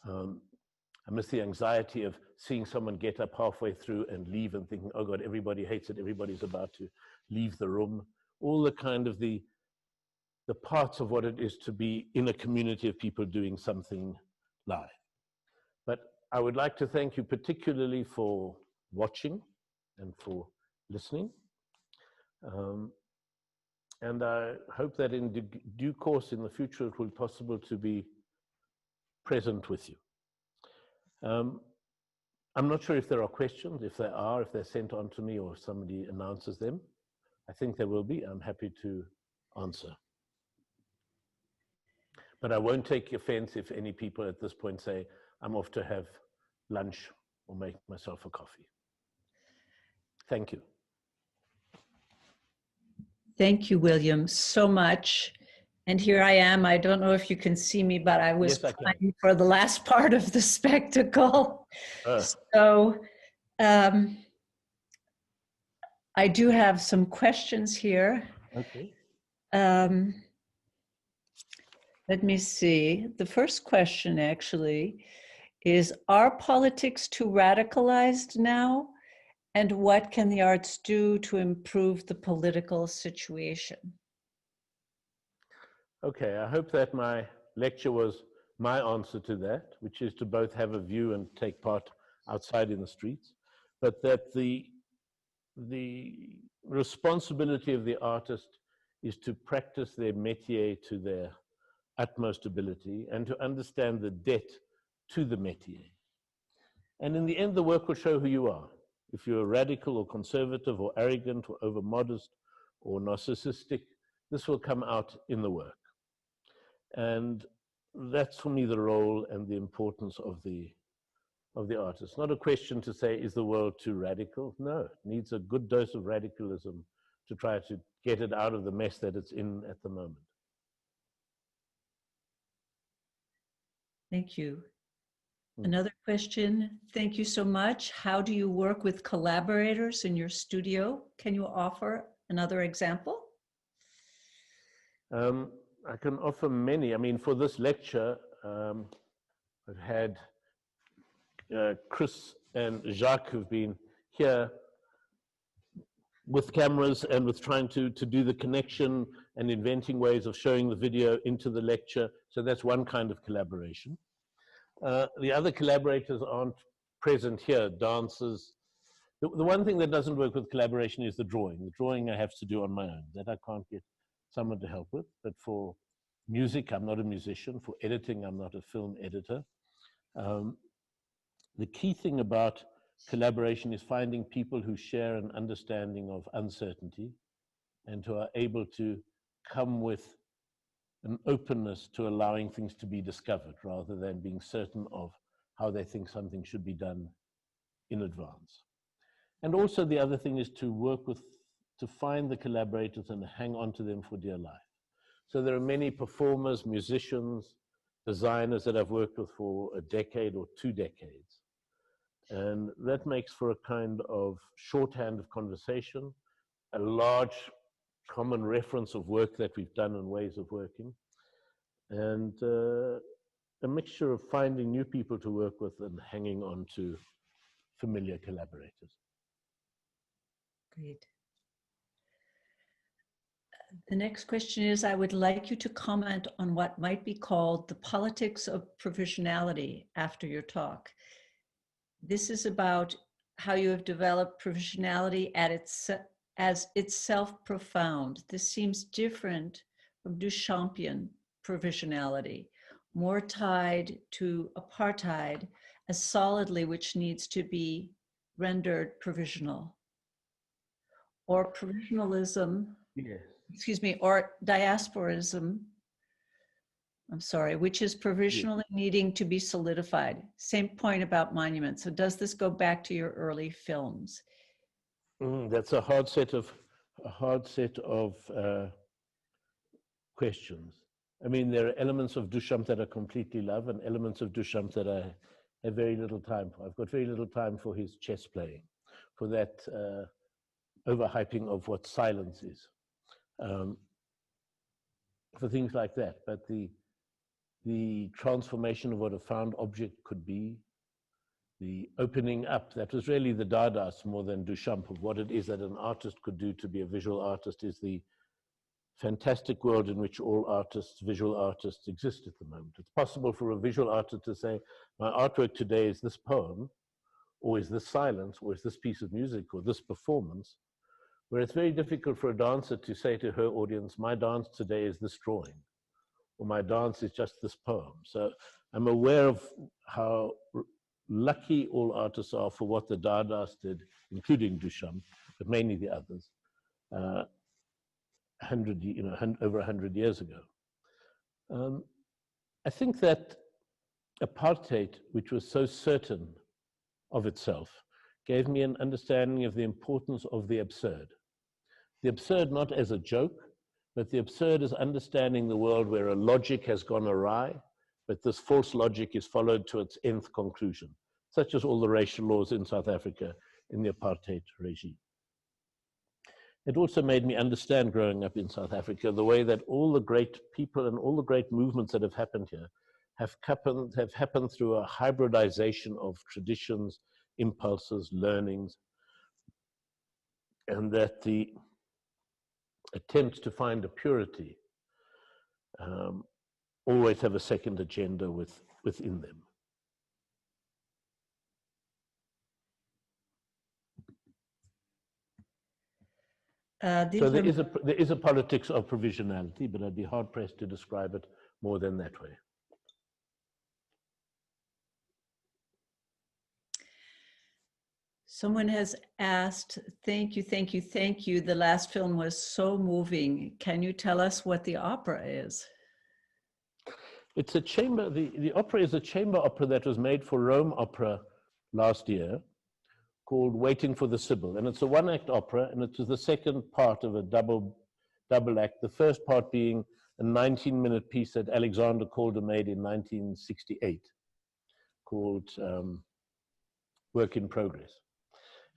I miss the anxiety of seeing someone get up halfway through and leave and thinking, oh God, everybody hates it, everybody's about to leave the room. All the kind of the parts of what it is to be in a community of people doing something live. But I would like to thank you particularly for watching and for listening. And I hope that in due course in the future it will be possible to be present with you. I'm not sure if there are questions. If there are, if they're sent on to me or if somebody announces them, I think there will be. I'm happy to answer. But I won't take offense if any people at this point say, I'm off to have lunch or make myself a coffee. Thank you. Thank you, William, so much. And here I am. I don't know if you can see me, but I was planning for the last part of the spectacle. So I do have some questions here. Okay. Let me see. The first question actually is, are politics too radicalized now? And what can the arts do to improve the political situation? Okay, I hope that my lecture was my answer to that, which is to both have a view and take part outside in the streets, but that the responsibility of the artist is to practice their métier to their utmost ability and to understand the debt to the métier. And in the end, the work will show who you are. If you're radical or conservative or arrogant or over-modest or narcissistic, this will come out in the work. And that's for me the role and the importance of the artist. Not a question to say, is the world too radical? No, it needs a good dose of radicalism to try to get it out of the mess that it's in at the moment. Thank you. Another question. Thank you so much. How do you work with collaborators in your studio? Can you offer another example? I can offer many. I mean, for this lecture, I've had Chris and Jacques who've been here with cameras and with trying to do the connection and inventing ways of showing the video into the lecture. So that's one kind of collaboration. The other collaborators aren't present here, dancers. The one thing that doesn't work with collaboration is the drawing. The drawing I have to do on my own. That I can't get someone to help with. But for music, I'm not a musician. For editing, I'm not a film editor. The key thing about collaboration is finding people who share an understanding of uncertainty and who are able to come with an openness to allowing things to be discovered rather than being certain of how they think something should be done in advance. And also the other thing is to work with, to find the collaborators and hang on to them for dear life. So there are many performers, musicians, designers that I've worked with for a decade or 2 decades. And that makes for a kind of shorthand of conversation, a large common reference of work that we've done and ways of working, and a mixture of finding new people to work with and hanging on to familiar collaborators. Great. The next question is, I would like you to comment on what might be called the politics of provisionality after your talk. This is about how you have developed provisionality as itself profound. This seems different from Duchampian provisionality, more tied to apartheid as solidly which needs to be rendered provisional. Or provisionalism, Yes. excuse me, or diasporism, I'm sorry, which is provisionally needing to be solidified. Same point about monuments. So does this go back to your early films? That's a hard set of questions. I mean, there are elements of Duchamp that I completely love and elements of Duchamp that I have very little time for. I've got very little time for his chess playing, for that overhyping of what silence is, for things like that. But the transformation of what a found object could be, the opening up, that was really the Dadaist more than Duchamp, of what it is that an artist could do to be a visual artist, is the fantastic world in which all artists, visual artists, exist at the moment. It's possible for a visual artist to say, my artwork today is this poem, or is this silence, or is this piece of music, or this performance, where it's very difficult for a dancer to say to her audience, my dance today is this drawing, or my dance is just this poem. So I'm aware of how lucky all artists are for what the Dadaists did, including Duchamp, but mainly the others, over 100 years ago. I think that apartheid, which was so certain of itself, gave me an understanding of the importance of the absurd. The absurd not as a joke, but the absurd is understanding the world where a logic has gone awry, but this false logic is followed to its nth conclusion, such as all the racial laws in South Africa in the apartheid regime. It also made me understand, growing up in South Africa, the way that all the great people and all the great movements that have happened here have happened through a hybridization of traditions, impulses, learnings, and that the attempts to find a purity always have a second agenda within them. So there is a politics of provisionality, but I'd be hard-pressed to describe it more than that way. Someone has asked, thank you, thank you, thank you. The last film was so moving. Can you tell us what the opera is? It's a chamber, the opera is a chamber opera that was made for Rome Opera last year, called Waiting for the Sibyl. And it's a one-act opera, and it's the second part of a double act. The first part being a 19-minute piece that Alexander Calder made in 1968, called Work in Progress.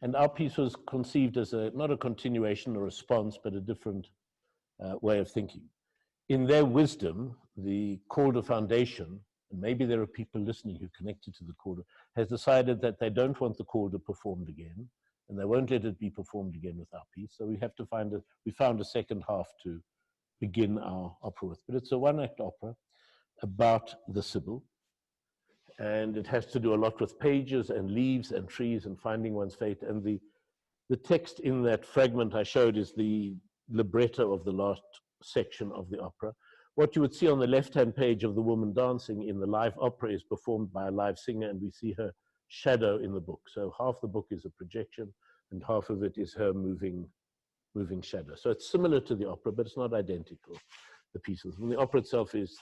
And our piece was conceived as not a continuation or response, but a different way of thinking. In their wisdom, the Calder Foundation, and maybe there are people listening who are connected to the Calder, has decided that they don't want the Calder performed again, and they won't let it be performed again with our piece. So we have to we found a second half to begin our opera with. But it's a one-act opera about the Sibyl, and it has to do a lot with pages and leaves and trees and finding one's fate. And the text in that fragment I showed is the libretto of the last section of the opera. What you would see on the left-hand page of the woman dancing in the live opera is performed by a live singer, and we see her shadow in the book. So half the book is a projection, and half of it is her moving shadow. So it's similar to the opera, but it's not identical, the pieces. And the opera itself is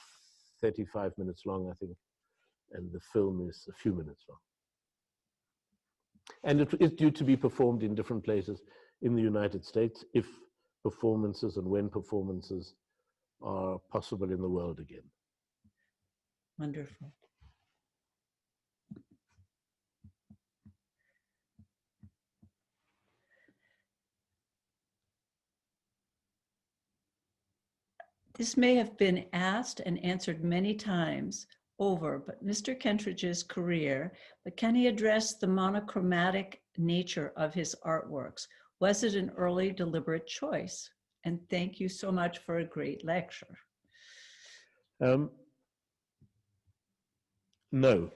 35 minutes long, I think, and the film is a few minutes long. And it is due to be performed in different places in the United States, if performances and when performances are possible in the world again. Wonderful. This may have been asked and answered many times over, but Mr. Kentridge's career, but can he address the monochromatic nature of his artworks? Was it an early deliberate choice? And thank you so much for a great lecture. No.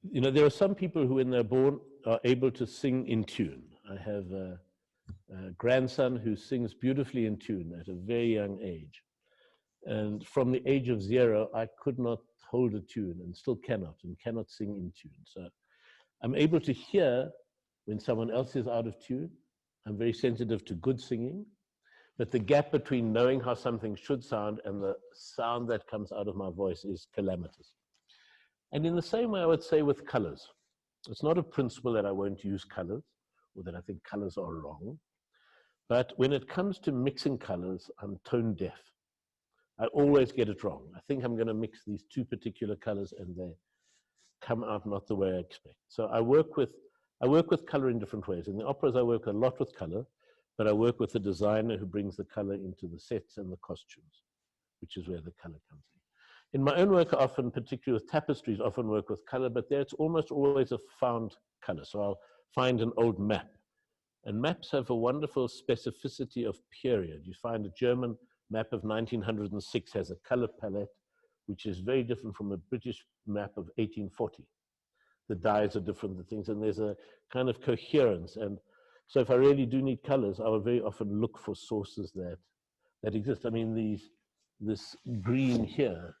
You know, there are some people who, when they're born, are able to sing in tune. I have a grandson who sings beautifully in tune at a very young age. And from the age of 0, I could not hold a tune and still cannot sing in tune. So I'm able to hear when someone else is out of tune. I'm very sensitive to good singing, But the gap between knowing how something should sound and the sound that comes out of my voice is calamitous. And in the same way, I would say with colors. It's not a principle that I won't use colors or that I think colors are wrong. But when it comes to mixing colors, I'm tone deaf. I always get it wrong. I think I'm going to mix these two particular colors and they come out not the way I expect. So I work with color in different ways. In the operas, I work a lot with color, but I work with the designer who brings the color into the sets and the costumes, which is where the color comes in. In my own work, I often, particularly with tapestries, often work with color, but there it's almost always a found color. So I'll find an old map. And maps have a wonderful specificity of period. You find a German map of 1906 has a color palette, which is very different from a British map of 1840. The dyes are different, the things, and there's a kind of coherence. And so if I really do need colors, I will very often look for sources that exist. I mean, this green here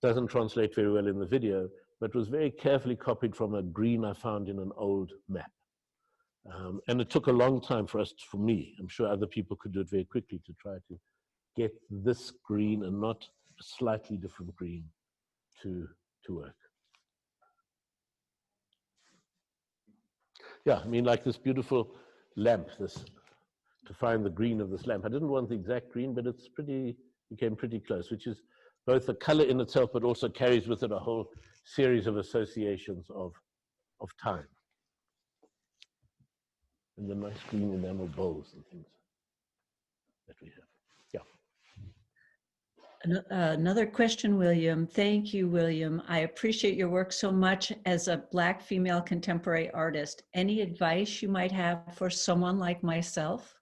doesn't translate very well in the video, but was very carefully copied from a green I found in an old map. And it took a long time for me, I'm sure other people could do it very quickly, to try to get this green and not a slightly different green to work. Yeah, I mean, like this beautiful lamp, to find the green of this lamp. I didn't want the exact green, but it's became pretty close, which is both the color in itself, but also carries with it a whole series of associations of time. And the nice green enamel bowls and things that we have. Yeah. Another question, William. Thank you, William. I appreciate your work so much as a Black female contemporary artist. Any advice you might have for someone like myself?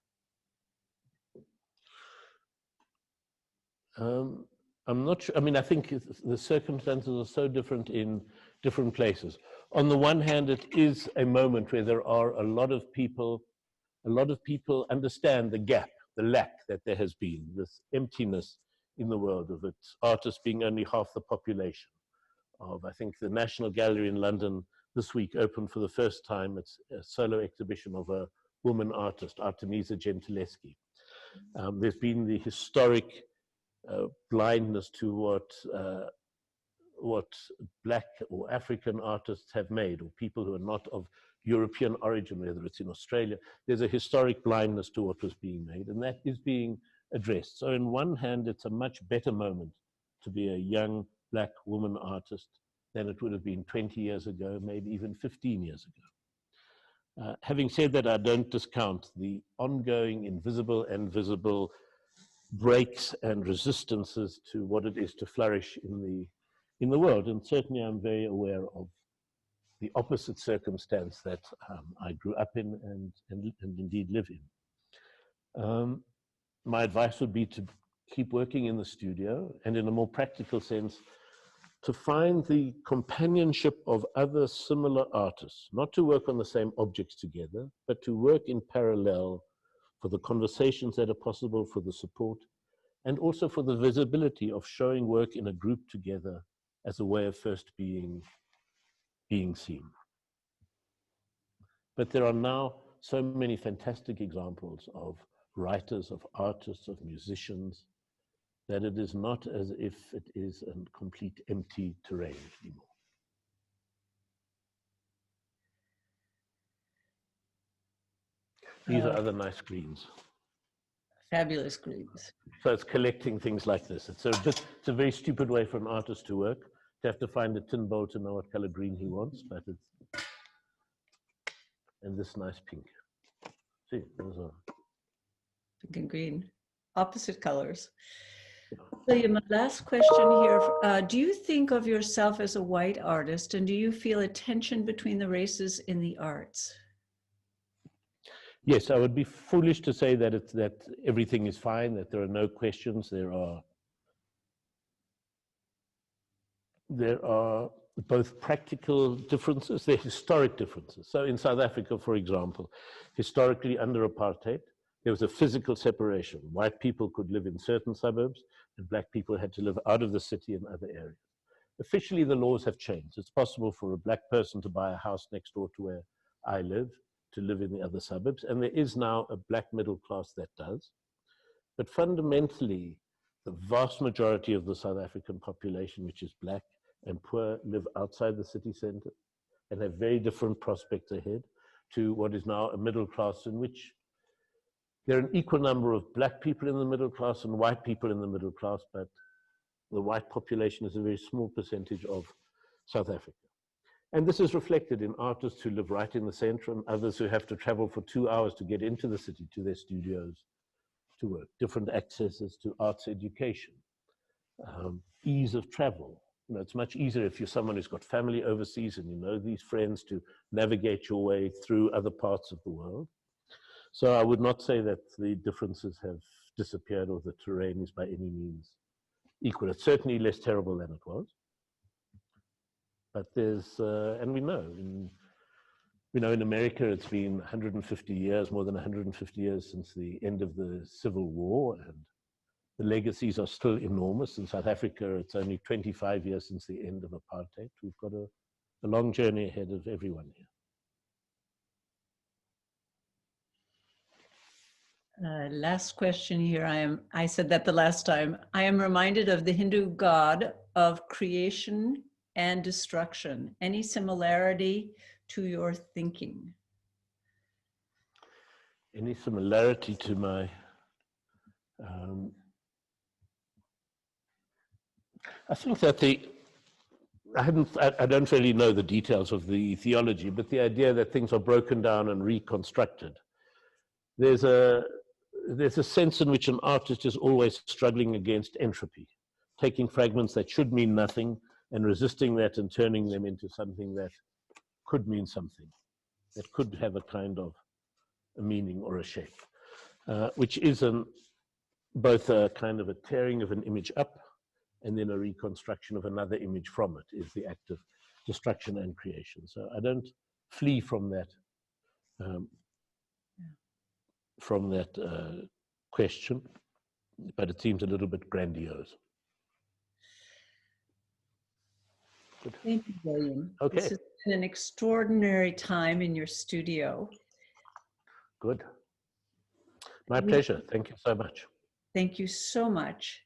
I'm not sure. I mean, I think the circumstances are so different in different places. On the one hand, it is a moment where there are a lot of people understand the gap, the lack that there has been, this emptiness in the world of its artists being only half the population. I think the National Gallery in London this week opened for the first time its solo exhibition of a woman artist, Artemisia Gentileschi. There's been the historic blindness to what Black or African artists have made, or people who are not of European origin, whether it's in Australia. There's a historic blindness to what was being made, and that is being addressed. So on one hand, it's a much better moment to be a young Black woman artist than it would have been 20 years ago, maybe even 15 years ago. Having said that, I don't discount the ongoing invisible and visible breaks and resistances to what it is to flourish in the world. And certainly I'm very aware of the opposite circumstance that I grew up in and indeed live in. My advice would be to keep working in the studio, and in a more practical sense, to find the companionship of other similar artists, not to work on the same objects together, but to work in parallel for the conversations that are possible, for the support, and also for the visibility of showing work in a group together as a way of first being seen. But there are now so many fantastic examples of writers, of artists, of musicians, that it is not as if it is a complete empty terrain anymore. These are other nice greens. Fabulous greens. So it's collecting things like this. It's a very stupid way for an artist to work, to have to find a tin bowl to know what color green he wants, but it's, and this nice pink. See, those are Pink and green, opposite colors. William, last question here. Do you think of yourself as a white artist, and do you feel a tension between the races in the arts? Yes, I would be foolish to say that everything is fine, that there are no questions. There are both practical differences, there are historic differences. So in South Africa, for example, historically under apartheid, there was a physical separation. White people could live in certain suburbs, and Black people had to live out of the city in other areas. Officially, the laws have changed. It's possible for a Black person to buy a house next door to where I live, to live in the other suburbs. And there is now a black middle class that does. But fundamentally, the vast majority of the South African population, which is black and poor, live outside the city center and have very different prospects ahead to what is now a middle class in which there are an equal number of black people in the middle class and white people in the middle class, but the white population is a very small percentage of South Africa. And this is reflected in artists who live right in the center and others who have to travel for 2 hours to get into the city, to their studios, to work, different accesses to arts education, ease of travel. You know, it's much easier if you're someone who's got family overseas and you know these friends to navigate your way through other parts of the world. So I would not say that the differences have disappeared or the terrain is by any means equal. It's certainly less terrible than it was. But there's, and we know in America it's been 150 years, more than 150 years since the end of the Civil War, and the legacies are still enormous. In South Africa, it's only 25 years since the end of apartheid. We've got a long journey ahead of everyone here. Last question here. I said that the last time. I am reminded of the Hindu god of creation and destruction. Any similarity to your thinking? Any similarity to my, I think that I don't really know the details of the theology, but the idea that things are broken down and reconstructed. There's a sense in which an artist is always struggling against entropy, taking fragments that should mean nothing and resisting that and turning them into something that could mean something, that could have a kind of a meaning or a shape, which is both a kind of a tearing of an image up and then a reconstruction of another image from it, is the act of destruction and creation. So I don't flee from that question, but it seems a little bit grandiose. Good. Thank you, William. Okay. This has been an extraordinary time in your studio. Good. My pleasure. Thank you so much. Thank you so much.